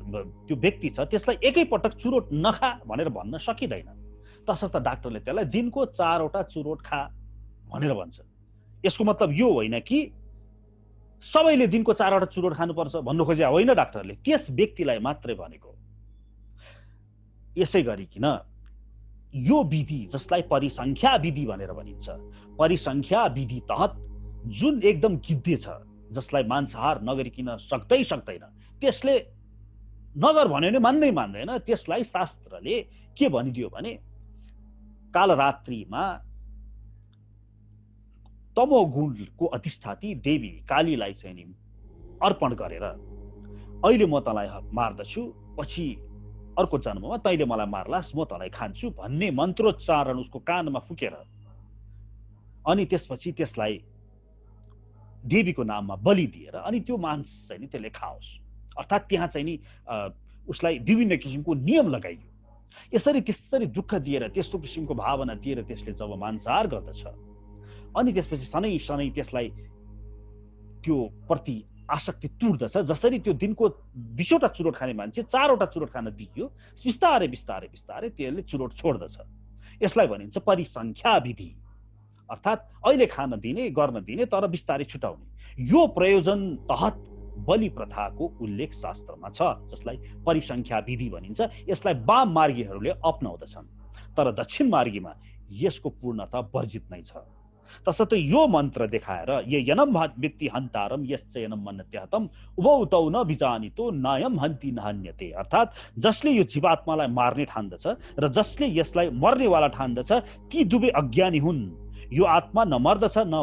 त्यो व्यक्ति छ त्यसलाई एकै पटक चुरोट नखा भनेर भन्न सकिदैन। तसर्थ डाक्टरले त्यसलाई दिनको 4 वटा चुरोट खा भनेर भन्छ। यसको मतलब यो होइन कि सबैले दिनको 4 वटा चुरोट खानुपर्छ भन्नु खोजे होइन डाक्टरले, त्यस व्यक्तिलाई मात्रै भनेको। यसै गरिकन यो विधि जसलाई परिसंख्या विधि भनेर भनिन्छ, परिसंख्या विधि तहत जुन एकदम गिद्धे छ जसलाई मांसाहार नगरिकन सक्दैन, त्यसले नगर भन्यो भने मान्दै मान्दैन, त्यसलाई शास्त्रले के भनिदियो भने कालरात्रिमा तमो गुणको अधिष्ठाती देवी कालीलाई चाहिँ नि अर्पण गरेर अहिले म तँलाई मार्दछु, पछि अर्को जन्ममा तैँले मलाई मार्लास, म तँलाई खान्छु भन्ने मन्त्रोच्चारण उसको कानमा फुकेर अनि त्यसपछि त्यसलाई देवीको नाममा बलि दिएर अनि त्यो मांस चाहिँ नि त्यसले खाओस्। अर्थात् त्यहाँ चाहिँ नि उसलाई विभिन्न किसिमको नियम लगाइयो। यसरी त्यसरी दुःख दिएर त्यस्तो किसिमको भावना दिएर त्यसले जब मांसाहार गर्दछ अनि त्यसपछि सनै सनै त्यसलाई त्यो प्रति आसक्ति टुट्दछ। जसरी त्यो दिनको 20 वटा चुरोट खाने मान्छे 4 वटा चुरोट खान दिइयो, बिस्तारै बिस्तारै बिस्तारै त्यसले चुरोट छोड्दछ। यसलाई भनिन्छ परिसंख्या विधि, अर्थात् अहिले खान दिने गर्न दिने तर बिस्तारै छुटाउने। यो प्रयोजन तहत बलि प्रथाको उल्लेख शास्त्रमा छ जसलाई परिसंख्या विधि भनिन्छ। यसलाई वाम मार्गीहरूले अपनाउँदछन् तर दक्षिण मार्गीमा यसको पूर्णता वर्जित नै छ। तसर्थ यो मन्त्र देखाएर यनम व्यक्ति हन्तारम यश्चयनम मन्यत्यहतम उभौ तौ न विजानितो नायम हन्ति नहन्यते, अर्थात् जसले यो जीवात्मालाई मार्ने ठान्दछ र जसले यसलाई मर्नेवाला ठान्दछ ती दुवै अज्ञानी हुन्। यो आत्मा न मर्दछ न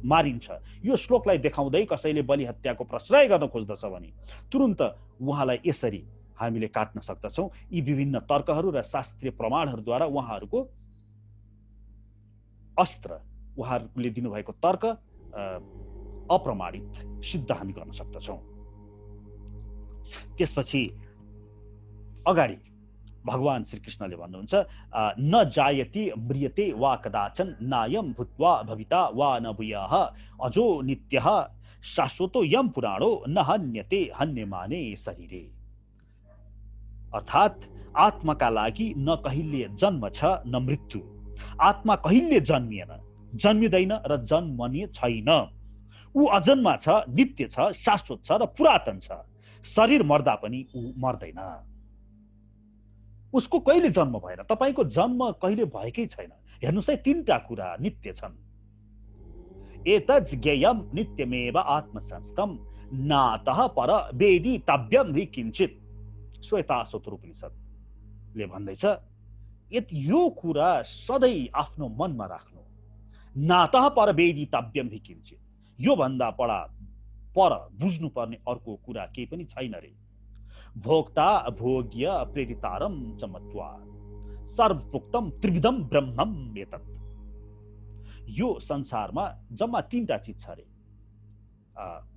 मारिन्छ। यो श्लोकलाई देखाउँदै कसैले बलि हत्याको प्रश्रय गर्न खोज्दछ भने तुरुन्त उहाँलाई यसरी हामीले काट्न सक्दछौँ। यी विभिन्न तर्कहरू र शास्त्रीय प्रमाणहरूद्वारा उहाँहरूको अस्त्र, उहाँहरूले दिनुभएको तर्क अप्रमाणित सिद्ध हामी गर्न सक्दछौँ। त्यसपछि अगाडि भगवान श्रीकृष्णले भन्नुहुन्छ न जायते म्रियते वा कदाचन नायम भूत्वा भविता वा न भूयः अजो नित्यः शाश्वतो यम पुराणो न हन्यते हन्यमाने शरीरे। अर्थात् आत्माका लागि न कहिले जन्म छ न मृत्यु। आत्मा कहिले जन्मिएन, जन्मिँदैन र जन्मने छैन। ऊ अजन्मा छ, नित्य छ, शाश्वत छ र पुरातन छ। शरीर मर्दा पनि ऊ मर्दैन। उसको कहिले जन्म भएन, तपाईको जन्म कहिले भएकै छैन। हेर्नुस् है, 3टा कुरा नित्य छन्। एतज् ज्ञेयम नित्यमेव आत्मसंस्थम नातः पर वेदी तव्यम हि किंचित। श्वेताश्वतर उपनिषदले भन्दैछ यो कुरा सधैँ आफ्नो मनमा राख्नु। नातः पर वेदी तव्यम हि किंचित, यो भन्दा पर बुझ्नुपर्ने अर्को कुरा केही पनि छैन रे। भोक्ता भोग्य प्रेरितारम चमत्वा सर्वोक्तम त्रिविधम ब्रह्मम एतत्। यो संसारमा जम्मा 3टा चिज छ रे,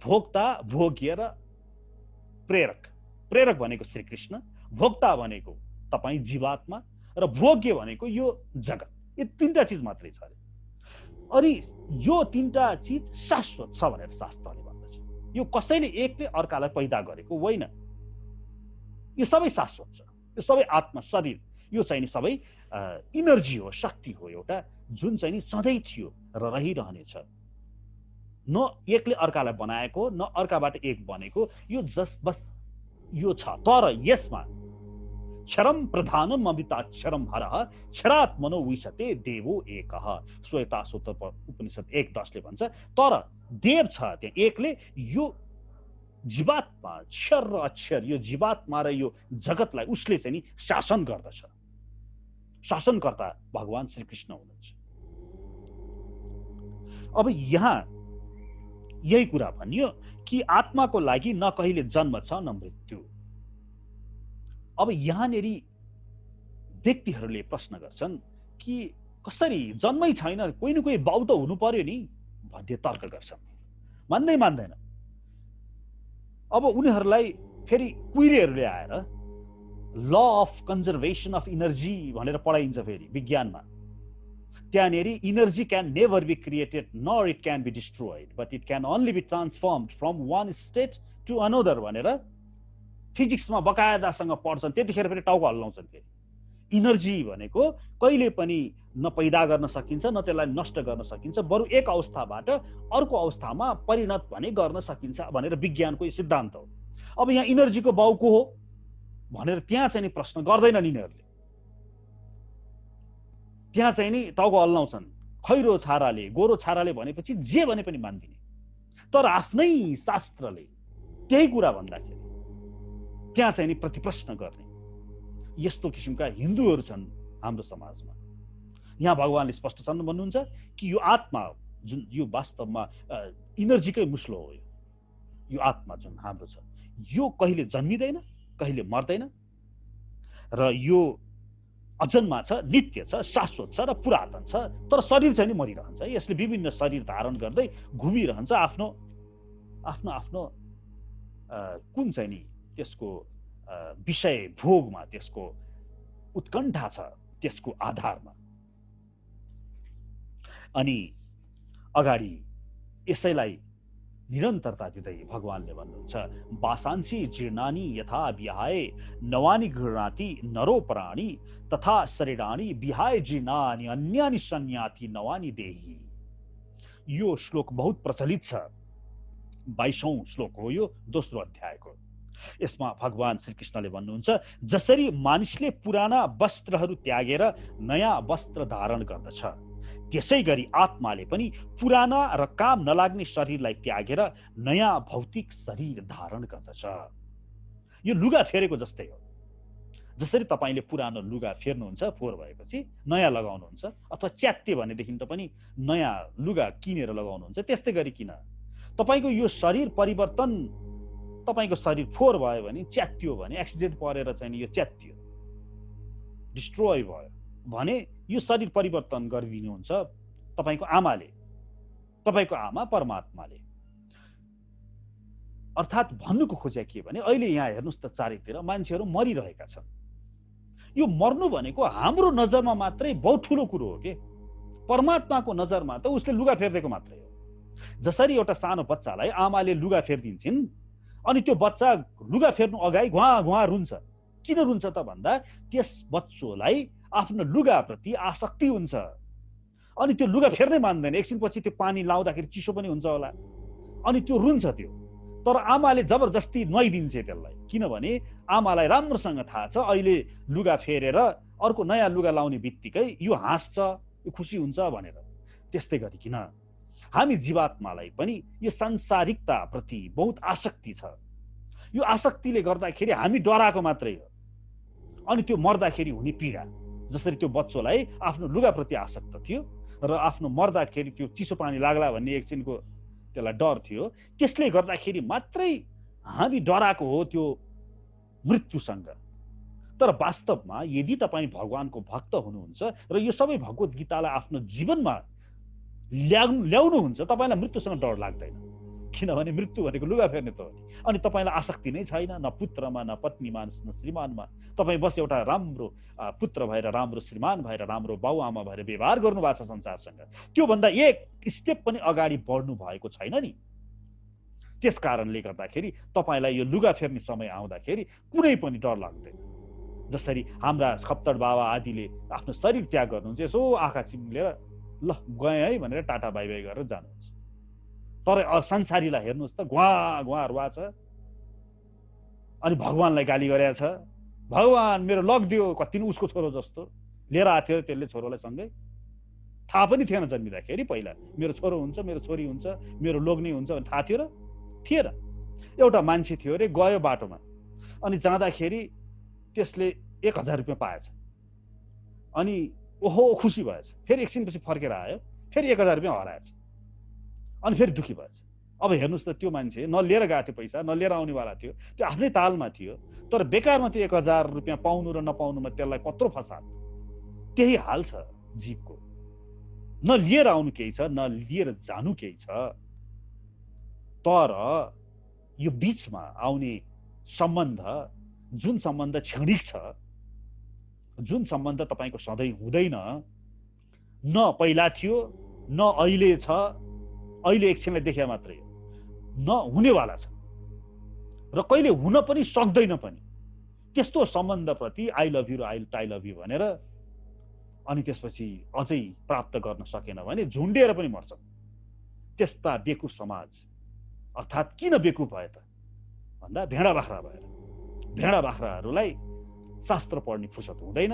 भोक्ता, भोग्य र प्रेरक। प्रेरक भनेको श्री कृष्ण, भोक्ता भनेको तपाई जीवात्मा र भोग्य भनेको यो जगत। यो 3टा चिज मात्रै छ रे। अनि यो 3टा चिज शाश्वत छ भनेर शास्त्रले भन्दछ। यो कसैले एकले अर्कालाई पैदा गरेको होइन। यो सबै शाश्वत छ। यो सबै आत्मा, शरीर, यो चाहिँ नि सबै इनर्जी हो, शक्ति हो एउटा, जुन चाहिँ नि सधैँ थियो र रहिरहनेछ। न एकले अर्कालाई बनाएको, न अर्काबाट एक बनेको, यो बस यो छ। तर यसमा क्षरम प्रधानम अमृताक्षरम हरः क्षरात्मनो विशते देवो एकः। श्वेताश्वतर उपनिषद 1:10 ले भन्छ तर देव छ त्यहाँ एकले यो जीवात्मा क्षर र अक्षर यो जीवात्मा र यो जगतलाई उसले चाहिँ नि शासन गर्दछ। शासनकर्ता भगवान श्री कृष्ण हुनुहुन्छ। अब यहाँ यही कुरा भनियो कि आत्माको लागि न कहिले जन्म छ न मृत्यु। अब यहाँनेरि व्यक्तिहरूले प्रश्न गर्छन् कि कसरी जन्मै छैन, कोही न कोही बाउ त हुनु पर्यो नि भन्ने तर्क गर्छन्, मान्दैन। अब उनीहरूलाई फेरि कुइरेहरूले आएर law of conservation of energy भनेर पढाइन्छ फेरि विज्ञानमा। त्यहाँनेरि energy can never be created nor it can be destroyed but it can only be transformed from one state to another भनेर फिजिक्समा बकायदासँग पढ्छन्। त्यतिखेर फेरि टाउको हल्लाउँछन्। फेरि इनर्जी भनेको कहिले पनि न पैदा गर्न सकिन्छ न त्यसलाई नष्ट गर्न सकिन्छ, बरु एक अवस्थाबाट अर्को अवस्थामा परिणत भने गर्न सकिन्छ भनेर विज्ञानको सिद्धान्त हो। अब यहाँ इनर्जीको बाउ को हो भनेर त्यहाँ चाहिँ नि प्रश्न गर्दैनन् यिनीहरूले। त्यहाँ चाहिँ नि टाउको हल्लाउँछन्। खैरो छाराले गोरो छाराले भनेपछि जे भने पनि मान्दिने, तर आफ्नै शास्त्रले त्यही कुरा भन्दाखेरि त्यहाँ चाहिँ नि प्रतिप्रश्न गर्ने यस्तो किसिमका हिन्दूहरू छन् हाम्रो समाजमा। यहाँ भगवानले स्पष्टसँग भन्नुहुन्छ कि यो आत्मा जुन यो वास्तवमा इनर्जीकै मुस्लो हो, यो आत्मा जुन हाम्रो छ यो कहिले जन्मिँदैन, कहिले मर्दैन र यो अजन्मा छ, नित्य छ, शाश्वत छ र पुरातन छ। तर शरीर चाहिँ नि मरिरहन्छ। यसले विभिन्न शरीर धारण गर्दै घुमिरहन्छ। आफ्नो आफ्नो आफ्नो कुन चाहिँ नि त्यसको विषय भोगमा, त्यसको उत्कण्ठा छ त्यसको आधारमा। अनि अगाडि यसैलाई निरन्तरता दिँदै भगवानले भन्नुहुन्छ वासांसी जीर्णानि यथा विहाय नवानि गृह्णाति नरो प्राणी तथा शरीराणि विहाय जीर्णानि अन्यानि संयाति नवानि देहि। यो श्लोक बहुत प्रचलित छ। 22औं श्लोक हो यो, दोस्रो अध्यायको। यसमा भगवान श्री कृष्णले भन्नुहुन्छ जसरी मानिसले पुराना वस्त्रहरू त्यागेर नयाँ वस्त्र धारण गर्दछ, त्यसै गरी आत्माले पनि पुराना र काम नलाग्ने शरीरलाई त्यागेर नयाँ भौतिक शरीर धारण गर्दछ। यो लुगा फेरेको जस्तै हो। जसरी तपाईले पुरानो लुगा फेर्नुहुन्छ, फोहोर भएपछि नयाँ लगाउनुहुन्छ, अथवा च्यात्ते भनेदेखि पनि नयाँ लुगा किनेर लगाउनुहुन्छ, त्यस्तै गरी किन तपाईको यो शरीर परिवर्तन, तपाईको शरीर फोहोर भयो भने, च्यात्तियो भने, एक्सिडेन्ट परेर चाहिँ यो च्यात्तियो, डिस्ट्रोय भयो भने यो शरीर परिवर्तन गरिदिनुहुन्छ तपाईको आमाले, तपाईको आमा परमात्माले। अर्थात् भन्नुको खोजे के भने अहिले यहाँ हेर्नुस् त चारैतिर मान्छेहरू मरिरहेका छन्। यो मर्नु भनेको हाम्रो नजरमा मात्रै बहुत ठुलो कुरो हो के। परमात्माको नजरमा त उसले लुगा फेर्देको मात्रै हो। जसरी एउटा सानो बच्चालाई आमाले लुगा फेर्दिन्छन् अनि त्यो बच्चा लुगा फेर्नु अगाडि घुवा घुवा रुन्छ। किन रुन्छ त भन्दा त्यस बच्चोलाई आफ्नो लुगाप्रति आसक्ति हुन्छ अनि त्यो लुगा फेर्नै मान्दैन। एकछिनपछि त्यो पानी लाउँदाखेरि चिसो पनि हुन्छ होला अनि त्यो रुन्छ त्यो। तर आमाले जबरजस्ती नुहाइदिन्छ त्यसलाई, किनभने आमालाई राम्रोसँग थाहा छ अहिले लुगा फेरेर अर्को नयाँ लुगा लाउने बित्तिकै यो हाँस्छ, यो खुसी हुन्छ भनेर। त्यस्तै गरिकन हामी जीवात्मालाई पनि यो सांसारिकता प्रति बहुत आसक्ति छ। यो आसक्तिले गर्दाखेरि हामी डराएको मात्रै हो अनि त्यो मर्दाखेरि हुने पीडा। जसरी त्यो बच्चोलाई आफ्नो लुगाप्रति आसक्त थियो र आफ्नो मर्दाखेरि त्यो चिसो पानी लाग्ला भन्ने एकछिनको त्यसलाई डर थियो, त्यसले गर्दाखेरि मात्रै हामी डराएको हो त्यो मृत्युसँग। तर वास्तवमा यदि तपाईँ भगवानको भक्त हुनुहुन्छ र यो सबै भगवत गीतालाई आफ्नो जीवनमा ल्याउनुहुन्छ, तपाईँलाई मृत्युसँग डर लाग्दैन। किनभने मृत्यु भनेको लुगा फेर्ने त हो नि। अनि तपाईँलाई आसक्ति नै छैन, न पुत्रमा, न पत्नीमा, न श्रीमानमा। तपाईँ बस एउटा राम्रो पुत्र भएर, राम्रो श्रीमान भएर, राम्रो बाउआमा भएर व्यवहार गर्नु भएको छ संसारसँग। त्योभन्दा एक स्टेप पनि अगाडि बढ्नु भएको छैन नि। त्यस कारणले गर्दाखेरि तपाईँलाई यो लुगा फेर्ने समय आउँदाखेरि कुनै पनि डर लाग्दैन। जसरी हाम्रा खप्तड बाबा आदिले आफ्नो शरीर त्याग गर्नुहुन्छ, यसो आँखा चिम्लेर ल गएँ है भनेर टाटा बाई बाई गरेर जानुहुन्छ। तर संसारीलाई हेर्नुहोस् त, घुवा घुवा रुवा छ अनि भगवानलाई गाली गरेको छ। भगवान मेरो लगिदियो, कति उसको छोरो जस्तो लिएर आएको थियो त्यसले छोरोलाई सँगै। थाहा पनि थिएन जन्मिँदाखेरि। पहिला मेरो छोरो हुन्छ, मेरो छोरी हुन्छ, मेरो लोग्ने हुन्छ भने थाहा थियो र थिएन। एउटा मान्छे थियो अरे, गयो बाटोमा, अनि जाँदाखेरि त्यसले 1000 रुपियाँ पाएछ। अनि ओहो खुसी भएछ। फेरि एकछिनपछि फर्केर आयो, फेरि 1000 रुपियाँ हराएछ। अनि फेरि दुखी भएछ। अब हेर्नुहोस् त, त्यो मान्छे नलिएर गएको थियो पैसा, नलिएर आउनेवाला थियो, त्यो आफ्नै तालमा थियो, तर बेकारमा त्यो 1000 रुपियाँ पाउनु र नपाउनुमा त्यसलाई कत्रो फसाद। त्यही हाल छ जीवको। न लिएर आउनु केही छ, न लिएर जानु केही छ, तर यो बीचमा आउने सम्बन्ध, जुन सम्बन्ध क्षणिक छ, जुन सम्बन्ध तपाईको सधैँ हुँदैन, न पहिला थियो न अहिले छ, अहिले एकछिनलाई देखे मात्रै, न हुनेवाला छ र कहिले हुन पनि सक्दैन पनि, त्यस्तो सम्बन्धप्रति आई लभ यु र आई लभ यु भनेर अनि त्यसपछि अझै प्राप्त गर्न सकेन भने झुन्डिएर पनि मर्छ। त्यस्ता बेकुफ समाज, अर्थात् किन बेकुफ भए त भन्दा भेडा बाख्रा भएर। भेडा बाख्राहरूलाई शास्त्र पढ्ने फुर्सद हुँदैन,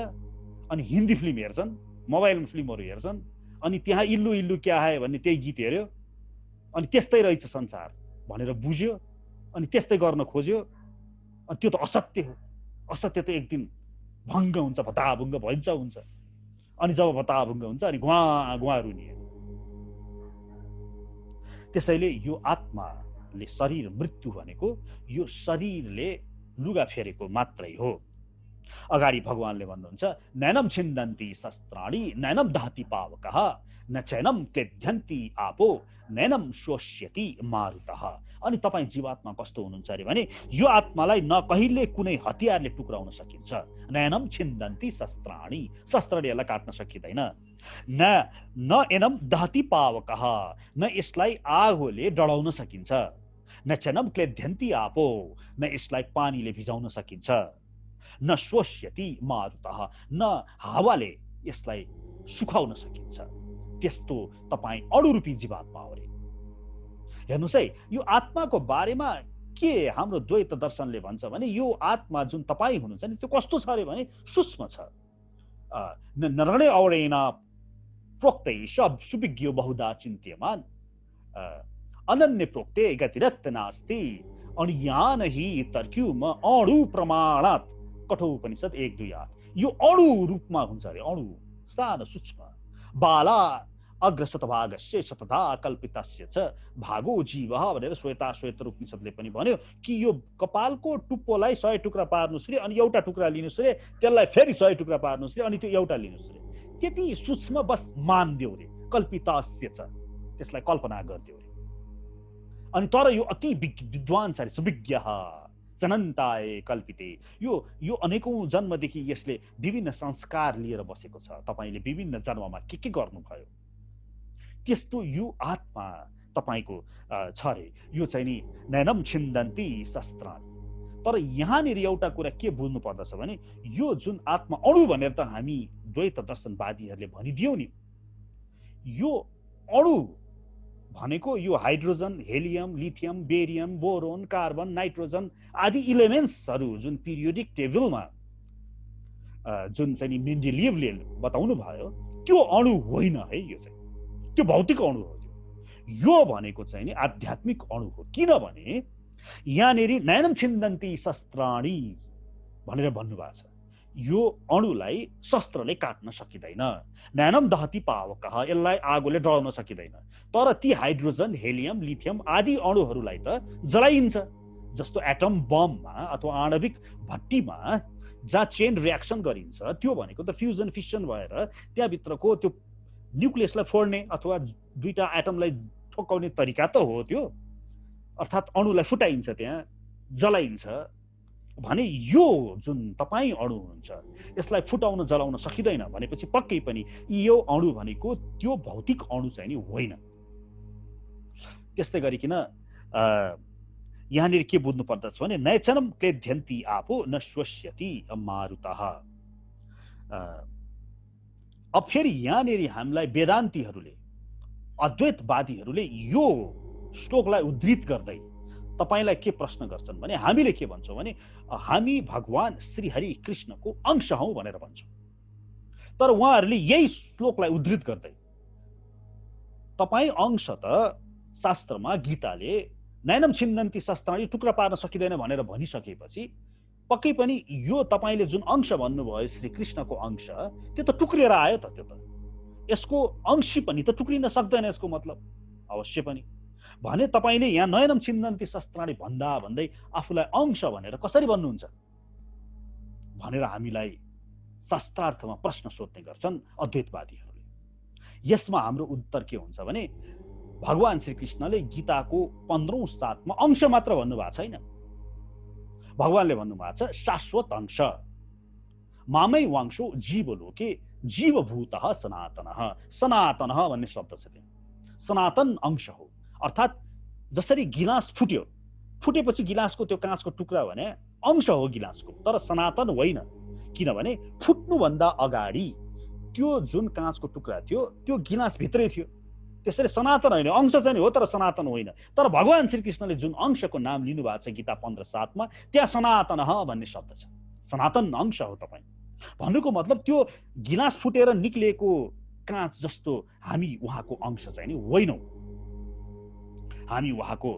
अनि हिन्दी फिल्म हेर्छन्, मोबाइल फिल्महरू हेर्छन्, अनि त्यहाँ इल्लु इल्लु क्या है भन्ने त्यही गीत हेऱ्यो, अनि त्यस्तै रहेछ संसार भनेर बुझ्यो, अनि त्यस्तै गर्न खोज्यो। अनि त्यो त असत्य हो। असत्य त एक दिन भङ्ग हुन्छ, भताभुङ्ग हुन्छ। अनि जब भताभुङ्ग हुन्छ अनि गुवा गुवा रुनिए। त्यसैले यो आत्माले शरीर मृत्यु भनेको यो शरीरले लुगा फेरेको मात्रै हो। अगाडि भगवानले भन्नुहुन्छ, नैनम छिन्दन्ति शस्त्राणि नैनम दहति पावकः न चैनम क्लेद्यन्ति आपो नैनम शोष्यति मारुतः। अनि तपाईँ जीवात्मा कस्तो हुनुहुन्छ अरे भने यो आत्मालाई न कहिले कुनै हतियारले टुक्राउन सकिन्छ। नैनम छिन्दन्ति शस्त्राणि, शस्त्रले यसलाई काट्न सकिँदैन। न एनम दहति पावकः, न यसलाई आगोले डढाउन सकिन्छ। न चैनम क्लेद्यन्ति आपो, न यसलाई पानीले भिजाउन सकिन्छ। न शोष्यति मारुतः, न हावाले यसलाई सुखाउन सकिन्छ। त्यस्तो तपाईँ अणुरूपी जीवात्मा हो रे। हेर्नुहोस् है, यो आत्माको बारेमा के हाम्रो द्वैत दर्शनले भन्छ भने यो आत्मा जुन तपाईँ हुनुहुन्छ नि त्यो कस्तो छ अरे भने सूक्ष्म छ। नरणे औरेण प्रोक्तै सुविज्ञो बहुधा चिन्त्यमान अनन्य प्रोक्ते गतिरक्त नास्ति अणुयान हि तर्क्युम अणु प्रमाणात् कठोपनिषद 1-2-8। यो अणु रूपमा हुन्छ अरे, अणु सानो सूक्ष्म। बाला अग्रशतभागस्य शतधा कल्पितस्य च भागो जीवः भनेर श्वेत उपनिषदले पनि भन्यो कि यो कपालको टुप्पोलाई 100 टुक्रा पार्नुस् रे, अनि एउटा टुक्रा लिनुस् रे, त्यसलाई फेरि 100 टुक्रा पार्नुस् रे, अनि त्यो एउटा लिनुस् रे। त्यति सूक्ष्म बस मान्दियो रे, कल्पितस्य च, त्यसलाई कल्पना गर्दियो रे। अनि तर यो अति विद्वान छ रे, सुविज्ञः जनन्ताय कल्पिते। यो अनेकौं जन्मदेखि यसले विभिन्न संस्कार लिएर बसेको छ। तपाईले विभिन्न जन्ममा के गर्नुभयो, त्यस्तो यो आत्मा तपाईको छ रे। यो चाहिँ नि नैनम छिन्दन्ति शस्त्राणि। तर यहाँनिर एउटा कुरा के बुझ्नु पर्दछ भने यो जुन आत्मा अणु भनेर त हामी द्वैत दर्शनवादीहरूले भनिदियौ नि, यो अणु भनेको यो hydrogen, helium, lithium, barium, boron, carbon, nitrogen आदि इलेमेन्ट्सहरू जुन पिरियोडिक टेबलमा जुन चाहिँ मेन्डेलियभले बताउनु भयो त्यो अणु होइन है। यो चाहिँ त्यो भौतिक अणु हो। यो भनेको चाहिँ नि आध्यात्मिक अणु हो। किनभने यहाँनिर नैनम छिन्दन्ति शस्त्राणि भनेर भन्नुभएको छ। यो अणुलाई शस्त्रले काट्न सकिँदैन। नैनम दहति पावकः, यसलाई आगोले डढाउन सकिँदैन। तर ती हाइड्रोजन, हेलियम, लिथियम आदि अणुहरूलाई त जलाइन्छ। जस्तो एटम बममा अथवा आणविक भट्टीमा जहाँ चेन रियाक्सन गरिन्छ त्यो भनेको त फ्युजन फिसन भएर त्यहाँभित्रको त्यो न्युक्लियसलाई फोड्ने अथवा दुईटा एटमलाई ठोक्काउने तरिका त हो त्यो। अर्थात् अणुलाई फुटाइन्छ, त्यहाँ जलाइन्छ भने यो जुन तपाईँ अणु हुनुहुन्छ यसलाई फुटाउन जलाउन सकिँदैन भनेपछि पक्कै पनि यो अणु भनेको त्यो भौतिक अणु चाहिँ नि होइन। त्यस्तै गरिकन यहाँनिर के बुझ्नु पर्दछ भने नैचनम क्लेद्यन्ति आपो न श्वस्यति मारुतः। अब फेरि यहाँनिर हामीलाई वेदान्तीहरूले, अद्वैतवादीहरूले यो श्लोकलाई उद्धृत गर्दै तपाईलाई के प्रश्न गर्छन् भने हामीले के भन्छौँ भने हामी भगवान श्री हरि कृष्णको अंश हौं भनेर भन्छौँ। तर उहाँहरूले यही श्लोकलाई उद्धृत गर्दै तपाईँ अंश त शास्त्रमा गीताले नैनम छिन्दन्ति शस्त्राणि टुक्रा पार्न सकिँदैन भनेर भनिसकेपछि पक्कै पनि यो तपाईँले जुन अंश भन्नुभयो श्री कृष्णको अंश त्यो त टुक्रिएर आयो त। त्यो त यसको अंशी पनि त टुक्रिन सक्दैन यसको मतलब अवश्य पनि। भने तपाईँले यहाँ नयनम छिन्दन्ति शस्त्राणि भन्दा भन्दै आफूलाई अंश भनेर कसरी भन्नुहुन्छ भनेर हामीलाई शास्त्रार्थमा प्रश्न सोध्ने गर्छन् अद्वैतवादीहरूले। यसमा हाम्रो उत्तर के हुन्छ भने भगवान श्री कृष्णले गीताको 15औं साथमा अंश मात्र भन्नुभएको छैन। भगवानले भन्नुभएको छ शाश्वत अंश। मामै वांशो जीवलोके जीवभूतः सनातनः। सनातनः भन्ने शब्द छ त्यहाँ। सनातन अंश हो। अर्थात् जसरी गिलास फुट्यो, फुटेपछि गिलासको त्यो काँचको टुक्रा भने अंश हो गिलासको, तर सनातन होइन। किनभने फुट्नुभन्दा अगाडि त्यो जुन काँचको टुक्रा थियो त्यो गिलास भित्रै थियो। त्यसैले सनातन होइन, अंश चाहिँ हो तर सनातन होइन। तर भगवान श्री कृष्णले जुन अंशको नाम लिनु भएको छ गीता 15:7 त्यहाँ सनातन भन्ने शब्द छ। सनातन अंश हो तपाईँ भन्नुको मतलब त्यो गिलास फुटेर निक्लिएको काँच जस्तो हामी उहाँको अंश चाहिँ नि होइनौँ। हामी उहाँको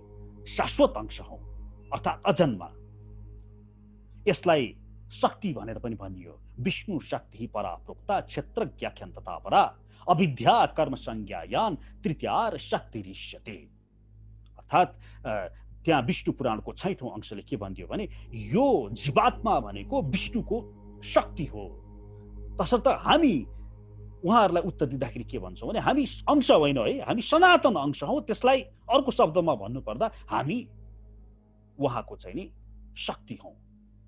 शाश्वत अंश हौँ, अर्थात् अजन्मा। यसलाई शक्ति भनेर पनि भनियो। विष्णु शक्ति परा प्रोक्ता क्षेत्रज्ञाख्यान तथा परा अविद्या कर्म संज्ञायान तृतीयार शक्तिरिष्यते। अर्थात् त्यहाँ विष्णु पुराणको 6औं अंशले के भनिदियो भने यो जीवात्मा भनेको विष्णुको शक्ति हो। तसर्थ हामी उहाँहरूलाई उत्तर दिँदाखेरि के भन्छौँ भने हामी अंश होइनौँ है, हामी सनातन अंश हौँ। त्यसलाई अर्को शब्दमा भन्नुपर्दा हामी उहाँको चाहिँ नि शक्ति हौँ।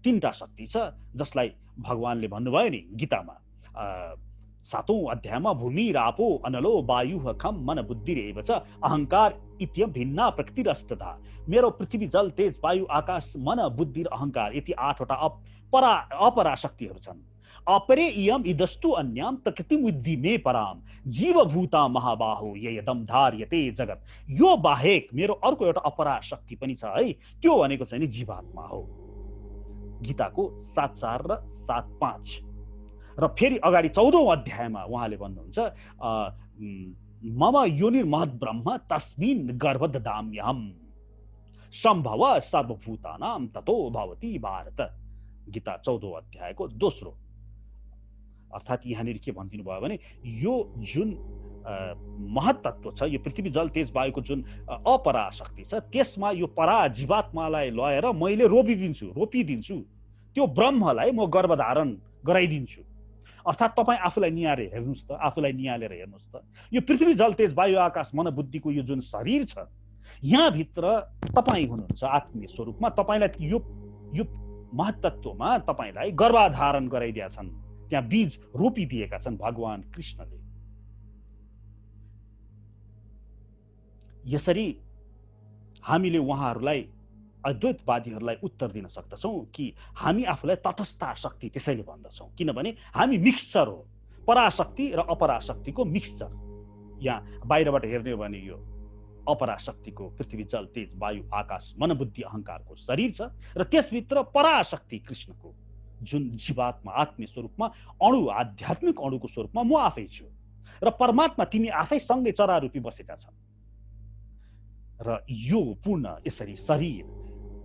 3टा शक्ति छ जसलाई भगवानले भन्नुभयो नि गीतामा 7औं अध्यायमा भूमि रापो अनलो वायु खम मन बुद्धिरेव च अहंकार इत्यम भिन्ना प्रकृतिरष्टधा। मेरो पृथ्वी जल तेज वायु आकाश मन बुद्धि र अहंकार यति 8वटा अपरा शक्तिहरू छन्। अपरे इयम इदस्तु अन्याम प्रकृति बुद्धि मे पराम जीवभूता महाबाहो यदम धार्यते जगत। यो बाहेक मेरो अर्को एउटा अपरा शक्ति पनि छ है, त्यो भनेको चाहिँ नि जीवात्मा हो। गीताको 7:4 र 7:5 र फेरि अगाडि 14औं अध्यायमा उहाँले भन्नुहुन्छ मम योनिर्महद् ब्रह्म तस्मिन् गर्भ ददाम्यहम् सम्भव सर्वभूतानां ततो भवति भारत। गीता 14औं अध्यायको दोस्रो। अर्थात् यहाँनिर के भनिदिनु भयो भने यो जुन महत्त्व छ, यो पृथ्वी जल तेज वायुको जुन अपरा शक्ति छ त्यसमा यो परा जीवात्मालाई लएर मैले रोपिदिन्छु। त्यो ब्रह्मलाई म गर्भधारण गराइदिन्छु। अर्थात् तपाईँ आफूलाई निहालेर हेर्नुहोस् त, आफूलाई निहालेर हेर्नुहोस् त। यो पृथ्वी जल तेज वायु आकाश मन बुद्धिको यो जुन शरीर छ यहाँभित्र तपाईँ हुनुहुन्छ आत्मीय स्वरूपमा। तपाईँलाई यो महत्त्वमा तपाईँलाई गर्भधारण गराइदिएका छन्, त्यहाँ बीज रोपिदिएका छन् भगवान कृष्णले। यसरी हामीले उहाँहरूलाई अद्वैतवादीहरूलाई उत्तर दिन सक्दछौँ कि हामी आफूलाई तटस्थ शक्ति त्यसैले भन्दछौँ किनभने हामी मिक्सचर हो, पराशक्ति र अपराशक्तिको मिक्सचर। यहाँ बाहिरबाट हेर्ने हो भने यो अपराशक्तिको पृथ्वी जल तेज वायु आकाश मन बुद्धि अहंकारको शरीर छ र त्यसभित्र पराशक्ति कृष्णको जुन जीवात्मा आत्मीय स्वरूपमा अणु आध्यात्मिक अणुको स्वरूपमा म आफै छु र परमात्मा तिमी आफै सँगै चरारूपी बसेका छन्। र यो पूर्ण यसरी शरीर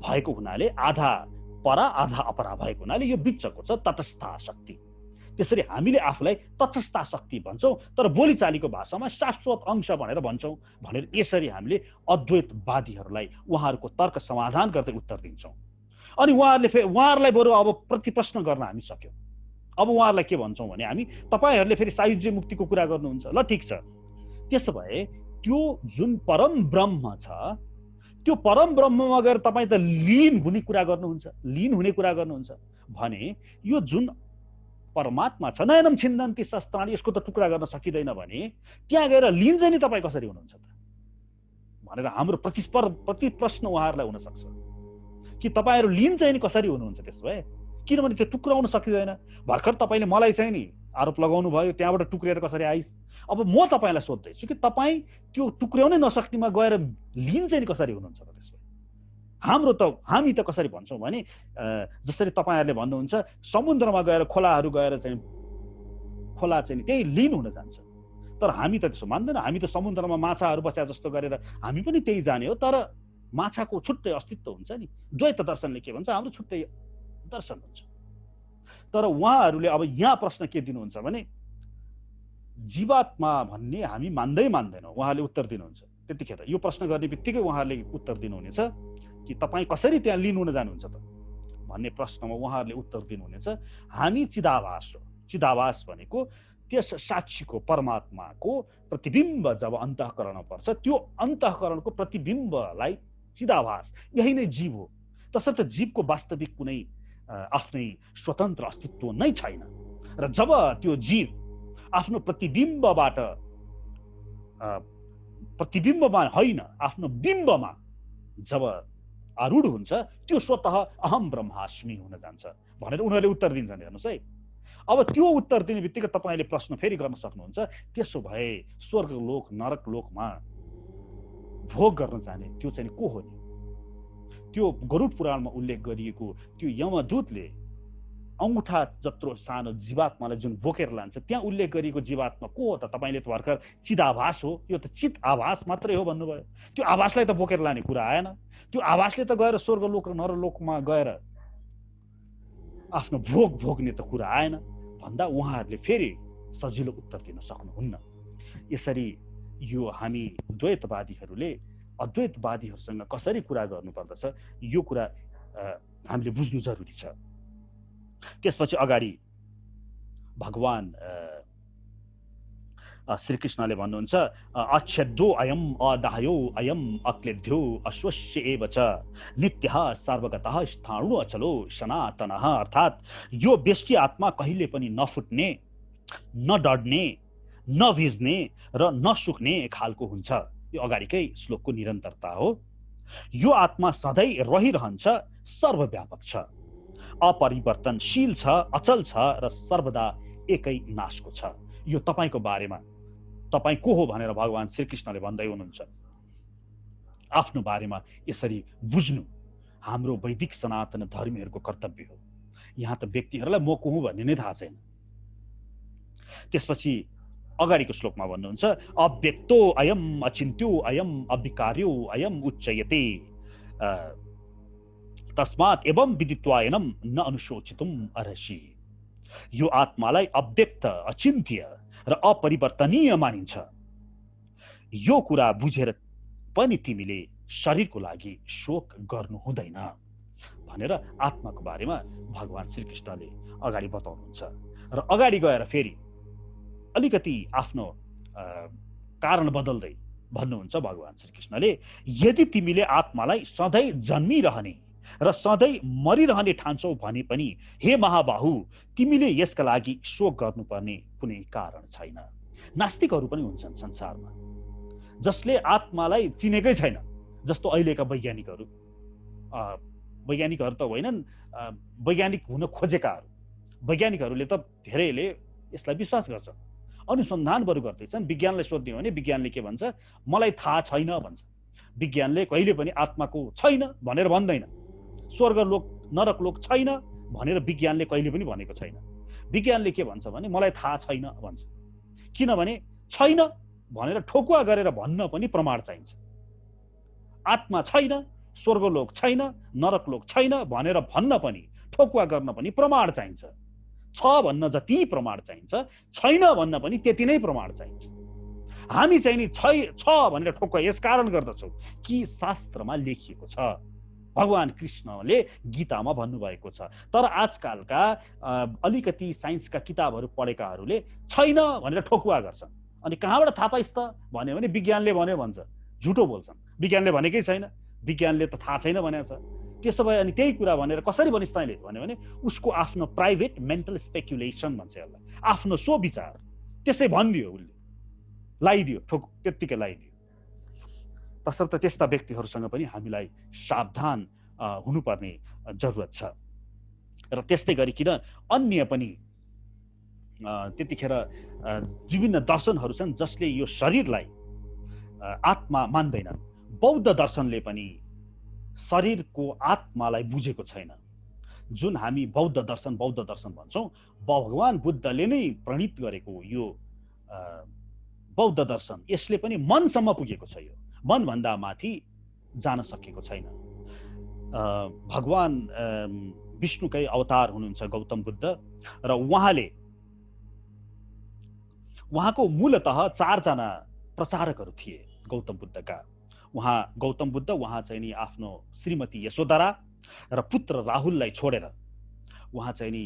भएको हुनाले आधा परा आधा अपरा भएको हुनाले यो बिचको छ तटस्थ शक्ति। त्यसरी हामीले आफूलाई तटस्थ शक्ति भन्छौँ तर बोलीचालीको भाषामा शाश्वत अंश भनेर भन्छौँ भनेर यसरी हामीले अद्वैतवादीहरूलाई उहाँहरूको तर्क समाधान गर्दै उत्तर दिन्छौँ। अनि उहाँहरूलाई बरु अब प्रतिप्रश्न गर्न हामी सक्यौँ। अब उहाँहरूलाई के भन्छौँ भने हामी तपाईहरूले फेरि सायुज्य मुक्तिको कुरा गर्नुहुन्छ, ल ठिक छ, त्यसो भए त्यो जुन परम ब्रह्म छ त्यो परम ब्रह्ममा गएर तपाईँ त लीन हुने कुरा गर्नुहुन्छ भने यो जुन परमात्मा छ नयनम छिन्दन्ति शस्त्राणि यसको त टुक्रा गर्न सकिँदैन भने त्यहाँ गएर लीन चाहिँ नि तपाईँ कसरी हुनुहुन्छ त भनेर हाम्रो प्रतिप्रश्न उहाँहरूलाई हुन सक्छ कि तपाईँहरू लीन चाहिँ नि कसरी हुनुहुन्छ त्यसो भए, किनभने त्यो टुक्राउन सकिँदैन। भर्खर तपाईँले मलाई चाहिँ नि आरोप लगाउनु भयो त्यहाँबाट टुक्रिएर कसरी आइस्। अब म तपाईँलाई सोध्दैछु कि तपाईँ त्यो टुक्र्याउनै नसक्नेमा गएर लीन चाहिँ कसरी हुनुहुन्छ त त्यसो भए। हामी त कसरी भन्छौँ भने जसरी तपाईँहरूले भन्नुहुन्छ समुद्रमा गएर खोला चाहिँ त्यही लीन हुन जान्छ। तर हामी त त्यसो मान्दैन। हामी त समुद्रमा माछाहरू बस्या जस्तो गरेर हामी पनि त्यही जाने हो, तर माछाको छुट्टै अस्तित्व हुन्छ नि। द्वैत दर्शनले के भन्छ, हाम्रो छुट्टै दर्शन हुन्छ। तर उहाँहरूले अब यहाँ प्रश्न के दिनुहुन्छ भने जीवात्मा भन्ने हामी मान्दैनौँ। उहाँले उत्तर दिनुहुन्छ त्यतिखेर यो प्रश्न गर्ने बित्तिकै उहाँहरूले उत्तर दिनुहुनेछ कि तपाईँ कसरी त्यहाँ लिन हुन जानुहुन्छ त भन्ने प्रश्नमा उहाँहरूले उत्तर दिनुहुनेछ, हामी चिदाभास हो। चिदाभास भनेको त्यस साक्षीको परमात्माको प्रतिबिम्ब जब अन्तःकरणमा पर्छ, त्यो अन्तःकरणको प्रतिबिम्बलाई चिदाभास, यही नै जीव हो। तसर्थ जीवको वास्तविक कुनै आफ्नै स्वतन्त्र अस्तित्व नै छैन। र जब त्यो जीव आफ्नो प्रतिबिम्बमा होइन, आफ्नो बिम्बमा जब आरूढ हुन्छ, त्यो स्वतः अहम ब्रह्मास्मि हुन जान्छ भनेर उनीहरूले उत्तर दिन्छन्। हेर्नुहोस् है, अब त्यो उत्तर दिने बित्तिकै तपाईँले प्रश्न फेरि गर्न सक्नुहुन्छ, त्यसो भए स्वर्गलोक नरक लोकमा भोग गर्न जाने त्यो चाहिँ को हो नि? त्यो गरुड पुराणमा उल्लेख गरिएको त्यो यमदूतले अंगूठा जत्रो सानो जीवात्मालाई जुन बोकेर लान्छ, त्यहाँ उल्लेख गरिएको जीवात्मा को हो त? तपाईँले त भर्खर चिदाभास हो, यो त चित आभास मात्रै हो भन्नुभयो। त्यो आभासलाई त बोकेर लाने कुरा आएन। त्यो आभासले त गएर स्वर्गलोक र नरलोकमा गएर आफ्नो भोग भोग्ने त कुरा आएन भन्दा उहाँहरूले फेरि सजिलो उत्तर दिन सक्नुहुन्न। यसरी यो हामी द्वैतवादीहरूले अद्वैतवादीहरूसँग कसरी कुरा गर्नुपर्दछ, यो कुरा हामीले बुझ्नु जरुरी छ। त्यसपछि अगाडि भगवान श्रीकृष्णले भन्नुहुन्छ, अच्छेद्यो अयम अदाह्यो अयम अक्लेद्यो अश्वस्य एव च नित्यः सर्वगतः स्थाणु अचलो सनातनः। अर्थात् यो व्यष्टि आत्मा कहिले पनि नफुट्ने, नडढ्ने, नभिज्ने र नसुक्ने खालको हुन्छ। यो अगाडिकै श्लोकको निरन्तरता हो। यो आत्मा सधैँ रहिरहन्छ, सर्वव्यापक छ, अपरिवर्तनशील छ, अचल छ र सर्वदा एकै नाशको छ। यो तपाईको बारेमा, तपाईँ को हो भनेर भगवान श्रीकृष्णले भन्दै हुनुहुन्छ। आफ्नो बारेमा यसरी बुझ्नु हाम्रो वैदिक सनातन धर्मीहरूको कर्तव्य हो। यहाँ त व्यक्तिहरूलाई म को हुँ भन्ने नै थाहा छैन। त्यसपछि अगाडिको श्लोकमा भन्नुहुन्छ, अव्यक्तो अयम अचिन्त्यो अयम अविकार्यो अयम उच्चयते तस्मात् एवं विदित्वायनम न अनुशोचितुम अर्हसि। यो आत्मालाई अव्यक्त, अचिन्त्य र अपरिवर्तनीय मानिन्छ। यो कुरा बुझेर पनि तिमीले शरीरको लागि शोक गर्नु हुँदैन भनेर आत्माको बारेमा भगवान श्रीकृष्णले अगाडि बताउनुहुन्छ। र अगाडि गएर फेरि अलिकति आफ्नो कारण बदल्दै भन्नुहुन्छ भगवान श्रीकृष्णले, यदि तिमीले आत्मालाई सधैँ जन्मिरहने र सधैँ मरिरहने ठान्छौ भने पनि हे महाबाहु, तिमीले यसका लागि शोक गर्नुपर्ने कुनै कारण छैन। नास्तिकहरू पनि हुन्छन् संसारमा जसले आत्मालाई चिनेकै छैन, जस्तो अहिलेका वैज्ञानिकहरू त होइनन्, वैज्ञानिक हुन खोजेकाहरू। वैज्ञानिकहरूले त धेरैले यसलाई विश्वास गर्छ, अनुसन्धान बरु गर्दैछन्। विज्ञानलाई सोध्ने हो भने विज्ञानले के भन्छ, मलाई थाहा छैन भन्छ। विज्ञानले कहिले पनि आत्माको छैन भनेर भन्दैन। स्वर्गलोक नरकलोक छैन भनेर विज्ञानले कहिले पनि भनेको छैन। विज्ञानले के भन्छ भने मलाई थाहा छैन भन्छ। किनभने छैन भनेर ठोकुवा गरेर भन्न पनि प्रमाण चाहिन्छ। आत्मा छैन, स्वर्गलोक छैन, नरकलोक छैन भनेर भन्न पनि, ठोकुवा गर्न पनि प्रमाण चाहिन्छ। छ भन्न जति प्रमाण चाहिन्छ, छैन भन्न पनि त्यति नै प्रमाण चाहिन्छ। हामी चाहिँ नि छ भनेर ठोकुवा यसकारण गर्दछौँ कि शास्त्रमा लेखिएको छ, भगवान कृष्णले गीतामा भन्नुभएको छ। तर आजकालका अलिकति साइन्सका किताबहरू पढेकाहरूले छैन भनेर ठोकुवा गर्छन्। अनि कहाँबाट थाहा पाइस् त भन्यो भने विज्ञानले भन्यो भन्छ, झुटो बोल्छन्। विज्ञानले भनेकै छैन, विज्ञानले त थाहा छैन भनेको छ। त्यसो भए अनि त्यही कुरा भनेर कसरी भनिस् तैँले भन्यो भने उसको आफ्नो प्राइभेट मेन्टल स्पेकुलेसन भन्छ यसलाई, आफ्नो सो विचार। त्यसै भनिदियो, उसले लगाइदियो, त्यत्तिकै लगाइदियो। तसर्थ त्यस्ता व्यक्तिहरूसँग पनि हामीलाई सावधान हुनुपर्ने जरुरत छ। र त्यस्तै गरिकन अन्य पनि त्यतिखेर विभिन्न दर्शनहरू छन् जसले यो शरीरलाई आत्मा मान्दैनन्। बौद्ध दर्शनले पनि शरीरको आत्मालाई बुझेको छैन। जुन हामी बौद्ध दर्शन भन्छौँ, भगवान बुद्धले नै प्रणीत गरेको यो बौद्ध दर्शन यसले पनि मनसम्म पुगेको छ। यो मनभन्दा माथि जान सकेको छैन। भगवान विष्णुकै अवतार हुनुहुन्छ गौतम बुद्ध, र उहाँको मूलतः 4 जना प्रचारकहरू थिए गौतम बुद्धका। गौतम बुद्ध चाहिँ नि आफ्नो श्रीमती यशोधरा र पुत्र राहुललाई छोडेर उहाँ चाहिँ नि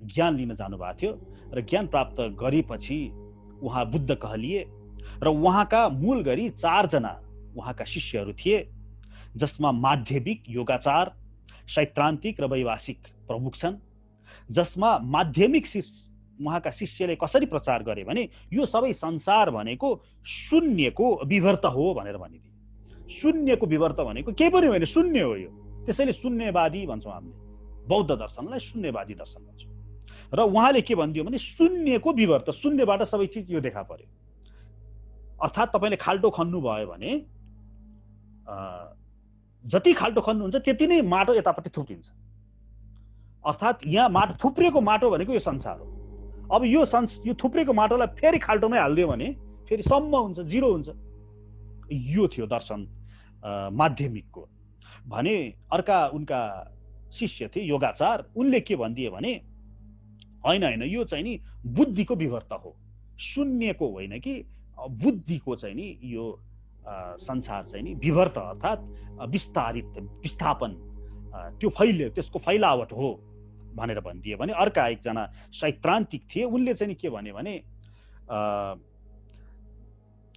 ज्ञान लिन जानुभएको थियो, र ज्ञान प्राप्त गरेपछि उहाँ बुद्ध कहलिए, र उहाँका मूल गरी 4 जना उहाँका शिष्यहरू थिए, जसमा माध्यमिक, योगाचार, सैद्धान्तिक र वैभाषिक प्रमुख छन्। जसमा माध्यमिक उहाँका शिष्यले कसरी प्रचार गरे भने यो सबै संसार भनेको शून्यको विवर्त हो भनेर भनिदिए। शून्यको विवर्त भनेको केही पनि होइन, शून्य हो यो। त्यसैले शून्यवादी भन्छौँ हामीले, बौद्ध दर्शनलाई शून्यवादी दर्शन भन्छौँ। र उहाँले के भनिदियो भने शून्यको विवर्त, शून्यबाट सबै चिज यो देखा पर्यो। अर्थात् तपाईँले खाल्टो खन्नु भयो भने जति खाल्टो खन्नुहुन्छ त्यति नै माटो यतापट्टि थुप्रिन्छ। अर्थात् यहाँ माटो थुप्रिएको माटो भनेको यो संसार हो। अब यो थुप्रेको माटोलाई फेरि खाल्टोमै हालिदियो भने फेरि सम्म हुन्छ, जिरो हुन्छ। यो थियो दर्शन माध्यमिकको। भने अर्का उनका शिष्य थिए योगाचार, उनले के भनिदिए भने होइन, यो चाहिँ नि बुद्धिको विवर्त हो, शून्यको होइन कि बुद्धिको चाहिँ नि यो संसार चाहिँ नि विवर्त अर्थात् विस्तारित, विस्थापन, त्यो फैल्यो, त्यसको फैलावट हो भनेर भनिदिए। भने अर्का एकजना सैद्धान्तिक थिए, उनले चाहिँ के भने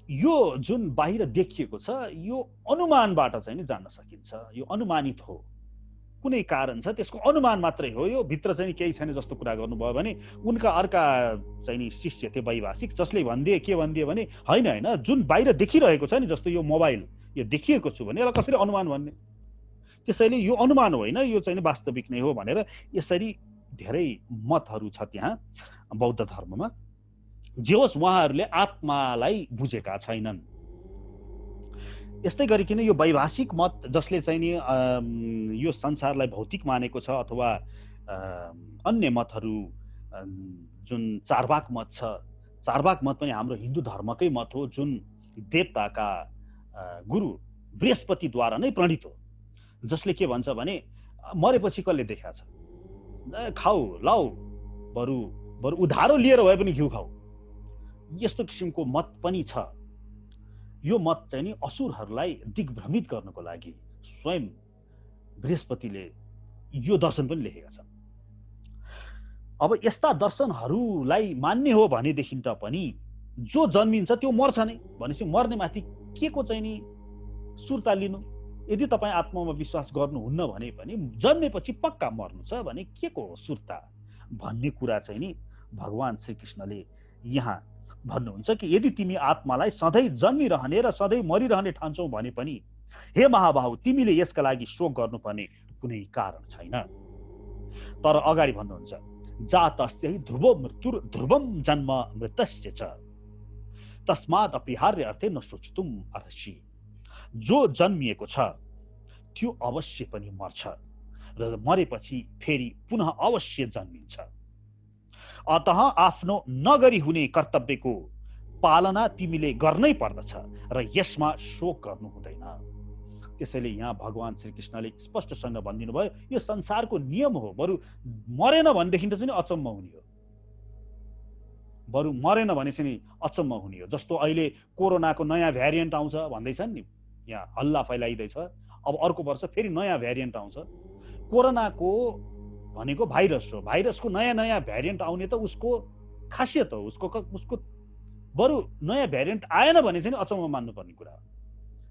यो जुन बाहिर देखिएको छ यो अनुमानबाट चाहिँ नि जान्न सकिन्छ, यो अनुमानित हो, कुनै कारण छ त्यसको अनुमान मात्रै हो, यो भित्र चाहिँ केही छैन जस्तो कुरा गर्नुभयो भने उनका अर्का चाहिँ नि शिष्य थिए वैभाषिक, जसले के भनिदिए भने होइन, जुन बाहिर देखिरहेको छ नि, जस्तो यो मोबाइल यो देखिएको छु भने यसलाई कसरी अनुमान भन्ने, त्यसैले यो अनुमान होइन, यो चाहिँ वास्तविक नै हो भनेर यसरी धेरै मतहरू छ त्यहाँ बौद्ध धर्ममा। जे होस् उहाँहरूले आत्मालाई बुझेका छैनन्। यस्तै गरिकन यो वैभाषिक मत जसले चाहिँ नि यो संसारलाई भौतिक मानेको छ, अथवा अन्य मतहरू जुन चारवाक मत छ, चारवाक मत पनि हाम्रो हिन्दू धर्मकै मत हो, जुन देवताका गुरु बृहस्पतिद्वारा नै प्रणीत हो, जसले के भन्छ भने मरेपछि कसले देखा छ, खाऊ लाऊ, बरु उधारो लिएर भए पनि घिउ खाऊ, यस्तो किसिमको मत पनि छ। यो मत चाहिँ नि असुरहरूलाई दिग्भ्रमित गर्नको लागि स्वयं बृहस्पतिले यो दर्शन पनि लेखेका छन्। अब यस्ता दर्शनहरूलाई मान्ने हो भनेदेखि त पनि जो जन्मिन्छ त्यो मर्छ नै भनेपछि मर्ने माथि के को चाहिँ नि सुर्ता लिनु। यदि तपाईँ आत्मामा विश्वास गर्नुहुन्न भने पनि जन्मेपछि पक्का मर्नु छ भने के को सुर्ता भन्ने कुरा चाहिँ नि भगवान श्रीकृष्णले यहाँ भन्नुहुन्छ कि यदि तिमी आत्मालाई सधैँ जन्मिरहने र सधैँ मरिरहने ठान्छौ भने पनि हे महाबाहु तिमीले यसका लागि शोक गर्नुपर्ने कुनै कारण छैन। तर अगाडि भन्नुहुन्छ जातस्य हि ध्रुवो मृत्युर ध्रुवम जन्म मृतस्य च तस्मात् अपरिहार्य अर्थे न सोचितुम अर्हसि। जो जन्मिएको छ त्यो अवश्य पनि मर्छ र मरेपछि फेरि पुनः अवश्य जन्मिन्छ। अतः आफ्नो नगरी हुने कर्तव्यको पालना तिमीले गर्नै पर्दछ र यसमा शोक गर्नु हुँदैन। त्यसैले यहाँ भगवान श्रीकृष्णले स्पष्टसँग भनिदिनु भयो यो संसारको नियम हो, बरु मरेन भनेदेखि चाहिँ अचम्म हुने हो, बरु मरेन भने चाहिँ अचम्म हुने हो। जस्तो अहिले कोरोनाको नयाँ भ्यारिएन्ट आउँछ भन्दैछन् नि, यहाँ हल्ला फैलाइँदैछ, अब अर्को वर्ष फेरि नयाँ भ्यारिएन्ट आउँछ। कोरोनाको भनेको भाइरस हो, भाइरसको नयाँ नयाँ भ्यारिएन्ट आउने त उसको खासियत हो, उसको बरु नयाँ भ्यारिएन्ट आएन भने चाहिँ अचम्म मान्नुपर्ने कुरा हो।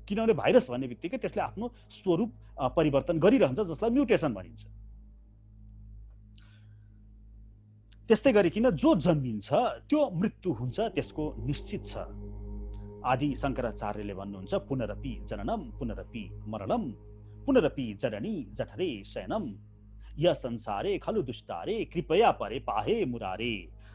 किनभने भाइरस भन्ने बित्तिकै त्यसले आफ्नो स्वरूप परिवर्तन गरिरहन्छ, जसलाई म्युटेसन भनिन्छ। त्यस्तै गरिकन जो जन्मिन्छ त्यो मृत्यु हुन्छ, त्यसको निश्चित छ। आदि शङ्कराचार्यले भन्नुहुन्छ पुनरपि जननम पुनरपि मरणम पुनरपि जननी जठरे शयनम य संसारे खलु दुष्टारे कृपया परे पाहे मुरारे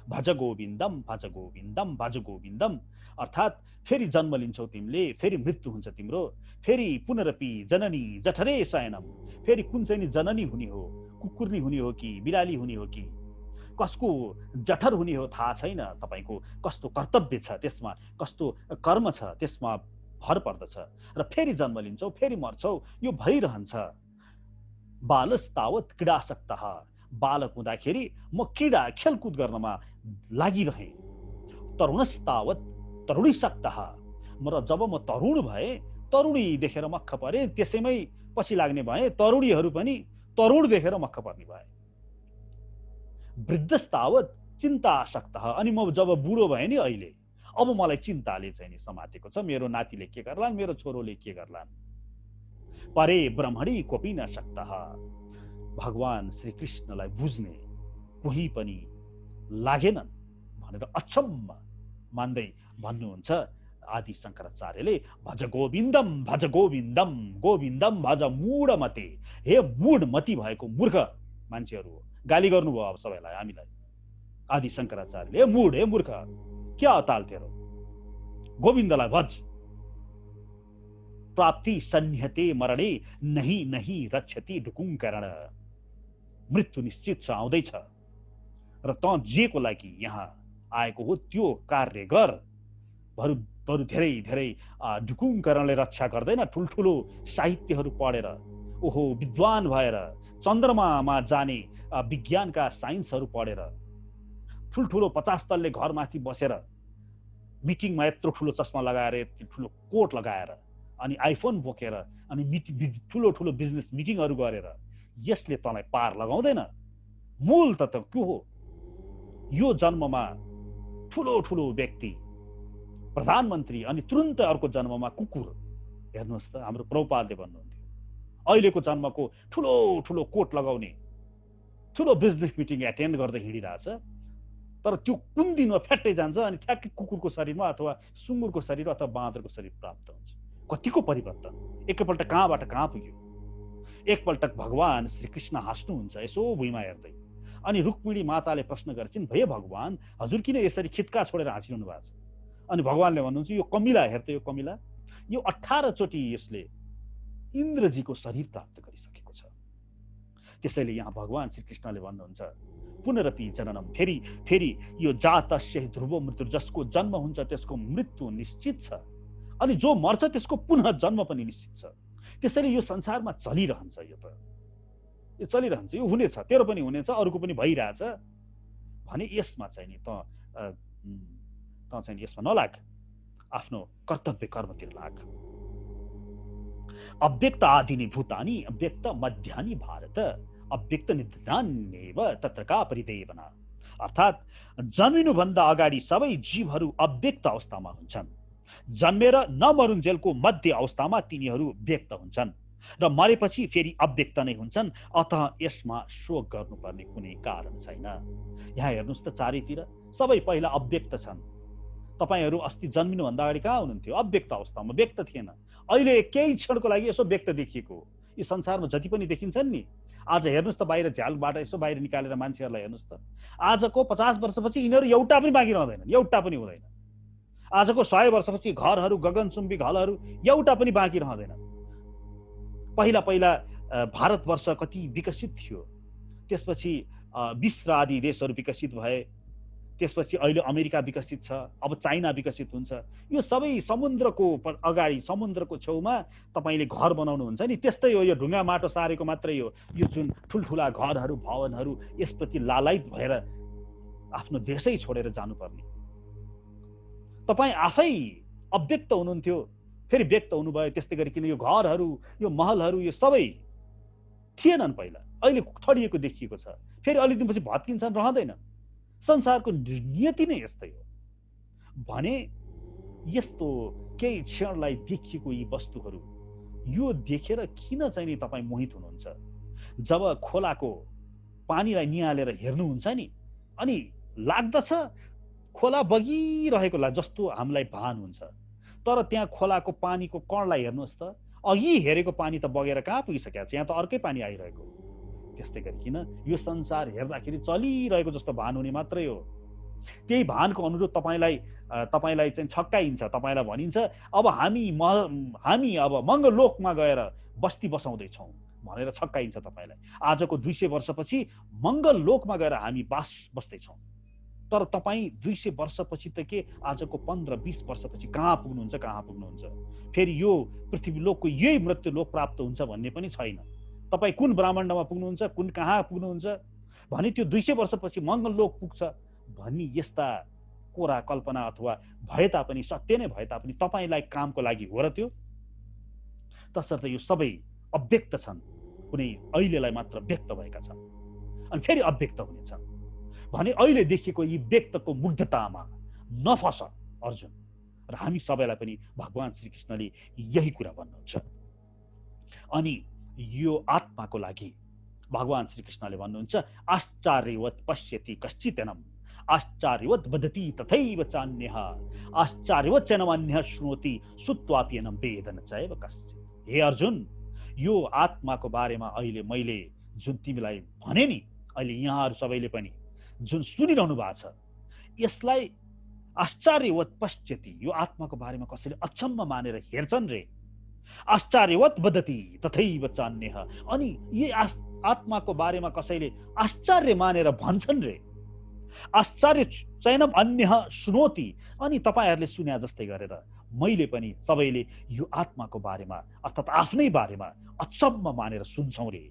भज गोविन्दम भज गोविन्दम भज गोविन्दम। अर्थात् फेरि जन्म लिन्छौ तिमीले, फेरि मृत्यु हुन्छ तिम्रो, फेरि पुनरपि जननी जठरे शयनम, फेरि कुन चाहिँ जननी हुने हो, कुकुर्नी हुने हो कि बिराली हुने हो कि कसको जठर हुने हो थाहा छैन, तपाईको कस्तो कर्तव्य छ त्यसमा, कस्तो कर्म छ त्यसमा भर पर्दछ। र फेरि जन्म लिन्छौ, फेरि मर्छौ, यो भइरहन्छ। बालस्तावत क्रीडासक्तः, बालक हुँदाखेरि म क्रीडा खेलकुद गर्नमा लागिरहेँ। तरुणस्तावत तरुणीसक्तः, र जब म तरुण भए, तरुणी देखेर मक्ख परे, त्यसैमै पछि लाग्ने भए। तरुणीहरू पनि तरुण देखेर मक्ख पर्ने भए। वृद्धस्तावत चिन्तासक्तः, अनि म जब बुढो भएँ नि अहिले, अब मलाई चिन्ताले चाहिँ नि समातेको छ। मेरो नातिले के गर्लान्, मेरो छोरोले के गर्लान्। परे ब्रह्मणी कोपी न सक्तः, भगवान श्री कृष्णलाई बुझ्ने कोही पनि लागेनन् भनेर अचम्म मान्दै भन्नुहुन्छ आदि शङ्कराचार्यले। भज गोविन्दम, भज गोविन्दम, गोविन्दम भज मूढमते। हे मूढमती भएको मूर्ख मान्छेहरू हो। गाली गर्नुभयो अब सबैलाई, हामीलाई आदि शङ्कराचार्यले। हे मूढ, हे मूर्ख, क्या अताल तेरो, गोविन्दलाई भज। प्राप्ति सन्यते मरणे, नहीं नहीं रक्षति ढुकुङ्करण। मृत्यु निश्चित छ, आउँदैछ, र त जेको लागि यहाँ आएको हो त्यो कार्य गर। बरु धेरै धेरै ढुकुङ्करणले रक्षा गर्दैन। ठुल्ठुलो साहित्यहरू पढेर, ओहो विद्वान भएर, चन्द्रमामा जाने विज्ञानका साइन्सहरू पढेर, ठुल्ठुलो 50 तल्ले घरमाथि बसेर, मिटिङमा यत्रो ठुलो चस्मा लगाएर, यति ठुलो कोट लगाएर, अनि आइफोन बोकेर, अनि ठुलो ठुलो बिजनेस मिटिङहरू गरेर यसले तँलाई पार लगाउँदैन। मूल त के हो? यो जन्ममा ठुलो ठुलो व्यक्ति, प्रधानमन्त्री, अनि तुरुन्त अर्को जन्ममा कुकुर। हेर्नुहोस् त, हाम्रो प्रभुपादले भन्नुहुन्थ्यो, अहिलेको जन्मको ठुलो ठुलो कोट लगाउने, ठुलो बिजनेस मिटिङ एटेन्ड गर्दै हिँडिरहेछ, तर त्यो कुन दिनमा फ्याट्टै जान्छ अनि ठ्याक्कै कुकुरको शरीरमा अथवा सुँगुरको शरीर अथवा बाँदरको शरीर प्राप्त हुन्छ। कतिको परिवर्तन, एकैपल्ट कहाँबाट कहाँ पुग्यो। एकपल्ट भगवान श्रीकृष्ण हाँस्नुहुन्छ यसो भुइँमा हेर्दै, अनि रुक्मिणी माताले प्रश्न गर्छिन्, भए भगवान हजुर किन यसरी खित्का छोडेर हाँसिरहनु भएको छ? अनि भगवानले भन्नुहुन्छ, यो कमिला हेर्दै, यो कमिला, यो 18 चोटि यसले इन्द्रजीको शरीर प्राप्त गरिसकेको छ। त्यसैले यहाँ भगवान श्रीकृष्णले भन्नुहुन्छ, पुनरपि जननम, फेरि फेरि यो जातस्य ध्रुव मृत्यु, जसको जन्म हुन्छ त्यसको मृत्यु निश्चित छ, अनि जो मर्छ त्यसको पुनः जन्म पनि निश्चित छ। त्यसैले यो संसारमा चलिरहन्छ, यो चलिरहन्छ, यो हुनेछ, तेरो पनि हुनेछ, अरूको पनि भइरहेछ भने यसमा चाहिँ नि त चाहिँ यसमा नलाग, आफ्नो कर्तव्य कर्मतिर लाग। अव्यक्त आदिनि भूतानि अव्यक्त मध्यानि भारत, अव्यक्त निधनान्येव तत्र का परिदेवना। अर्थात् जन्मिनुभन्दा अगाडि सबै जीवहरू अव्यक्त अवस्थामा हुन्छन्, जन्मेर नमरुन्जेलको मध्य अवस्थामा तिनीहरू व्यक्त हुन्छन्, र मरेपछि फेरि अव्यक्त नै हुन्छन्। अतः यसमा शोक गर्नुपर्ने कुनै कारण छैन। यहाँ हेर्नुहोस् त, चारैतिर सबै पहिला अव्यक्त छन्। तपाईहरू अस्ति जन्मिनुभन्दा अगाडि कहाँ हुनुहुन्थ्यो? अव्यक्त अवस्थामा, व्यक्त थिएन। अहिले केही क्षणको लागि यसो व्यक्त देखिएको हो। यो संसारमा जति पनि देखिन्छन् नि, आज हेर्नुहोस् त, बाहिर झ्यालबाट यसो बाहिर निकालेर मान्छेहरूलाई हेर्नुहोस् त, आजको 50 वर्षपछि यिनीहरू एउटा पनि बाँकी रहँदैनन्, एउटा पनि हुँदैन। आजको 100 वर्षपछि घरहरू, गगनचुम्बी घरहरू एउटा पनि बाँकी रहँदैन। पहिला पहिला भारतवर्ष कति विकसित थियो, त्यसपछि विश्व आदि देशहरू विकसित भए, त्यसपछि अहिले अमेरिका विकसित छ, अब चाइना विकसित हुन्छ। यो सबै समुद्रको अगाडि, समुद्रको छेउमा तपाईले घर बनाउनुहुन्छ नि, त्यस्तै हो। यो ढुङ्गा माटो सारेको मात्रै हो। यो जुन ठुल्ठुला घरहरू, भवनहरू, यसप्रति लालायित भएर आफ्नो देशै छोडेर जानुपर्ने। तपाईँ आफै अव्यक्त हुनुहुन्थ्यो, फेरि व्यक्त हुनुभयो। त्यस्तै गरिकन यो घरहरू, यो महलहरू, यो सबै थिएनन् पहिला, अहिले ठडिएको देखिएको छ, फेरि अलि दिनपछि भत्किन्छन्, रहँदैन। संसारको नियति नै यस्तै हो भने यस्तो केही क्षणलाई देखिएको यी वस्तुहरू, यो देखेर किन चाहिँ नि तपाईँ मोहित हुनुहुन्छ? जब खोलाको पानीलाई निहालेर हेर्नुहुन्छ नि, अनि लाग्दछ खोला बगिरहेको जस्तो हामीलाई भान हुन्छ, तर त्यहाँ खोलाको पानीको कणलाई हेर्नुहोस् त, अघि हेरेको पानी त बगेर कहाँ पुगिसकेको छ, यहाँ त अर्कै पानी आइरहेको। त्यस्तै गरिकन यो संसार हेर्दाखेरि चलिरहेको जस्तो भान हुने मात्रै हो। त्यही भानको अनुरूप तपाईलाई चाहिँ छक्काइन्छ। तपाईलाई भनिन्छ अब हामी अब मङ्गलोकमा गएर बस्ती बसाउँदैछौँ, भनेर छक्काइन्छ तपाईँलाई। आजको 200 वर्षपछि मङ्गल लोकमा गएर हामी बस्दैछौँ। तर तपाईँ 200 वर्षपछि त के, आजको 15-20 वर्षपछि कहाँ पुग्नुहुन्छ। फेरि यो पृथ्वी लोकको यही मृत्यु लोक प्राप्त हुन्छ भन्ने पनि छैन। तपाईँ कुन ब्रह्माण्डमा पुग्नुहुन्छ, कुन कहाँ पुग्नुहुन्छ भने त्यो 200 वर्षपछि मङ्गल लोक पुग्छ भन्ने यस्ता कोरा कल्पना अथवा भए तापनि, सत्य नै भए तापनि तपाईँलाई कामको लागि हो र त्यो? तसर्थ यो सबै अव्यक्त छन्, कुनै अहिलेलाई मात्र व्यक्त भएका छन् अनि फेरि अव्यक्त हुनेछन् भने अहिले देखिएको यी व्यक्तको मुग्धतामा नफस अर्जुन। र हामी सबैलाई पनि भगवान श्रीकृष्णले यही कुरा भन्नुहुन्छ। अनि यो आत्माको लागि भगवान श्रीकृष्णले भन्नुहुन्छ आश्चर्यवत् पश्यति कश्चिदेनम आश्चर्यवत् वदति तथैव चान्यः आश्चर्यवत् चैनमन्यः शृणोति श्रुत्वाप्येनं वेद न चैव कश्चित्। हे अर्जुन, यो आत्माको बारेमा अहिले मैले जुन तिमीलाई भने नि, अहिले यहाँहरू सबैले पनि जुन सुनिरहनु भएको छ, यसलाई आश्चर्यवत् पश्यति, यो आत्माको बारेमा कसैले अचम्म मानेर हेर्छन् रे। आश्चर्यवत् वदति तथैव चान्यः, अनि यही आत्माको बारेमा कसैले आश्चर्य मानेर भन्छन् रे। आश्चर्य चैनम अन्यः शृणोति, अनि तपाईँहरूले सुने जस्तै गरेर मैले पनि सबैले यो आत्माको बारेमा अर्थात् आफ्नै बारेमा अचम्म मानेर सुन्छौँ रे।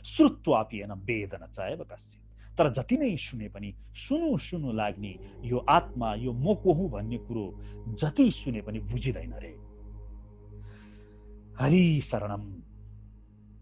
श्रुत्वाप्येनं वेद न चैव कश्चित्। तर जति नै सुने पनि सुनु लाग्ने यो आत्मा, यो म को हुँ भन्ने कुरो जति सुने पनि बुझिँदैन रे। हरि शरणम।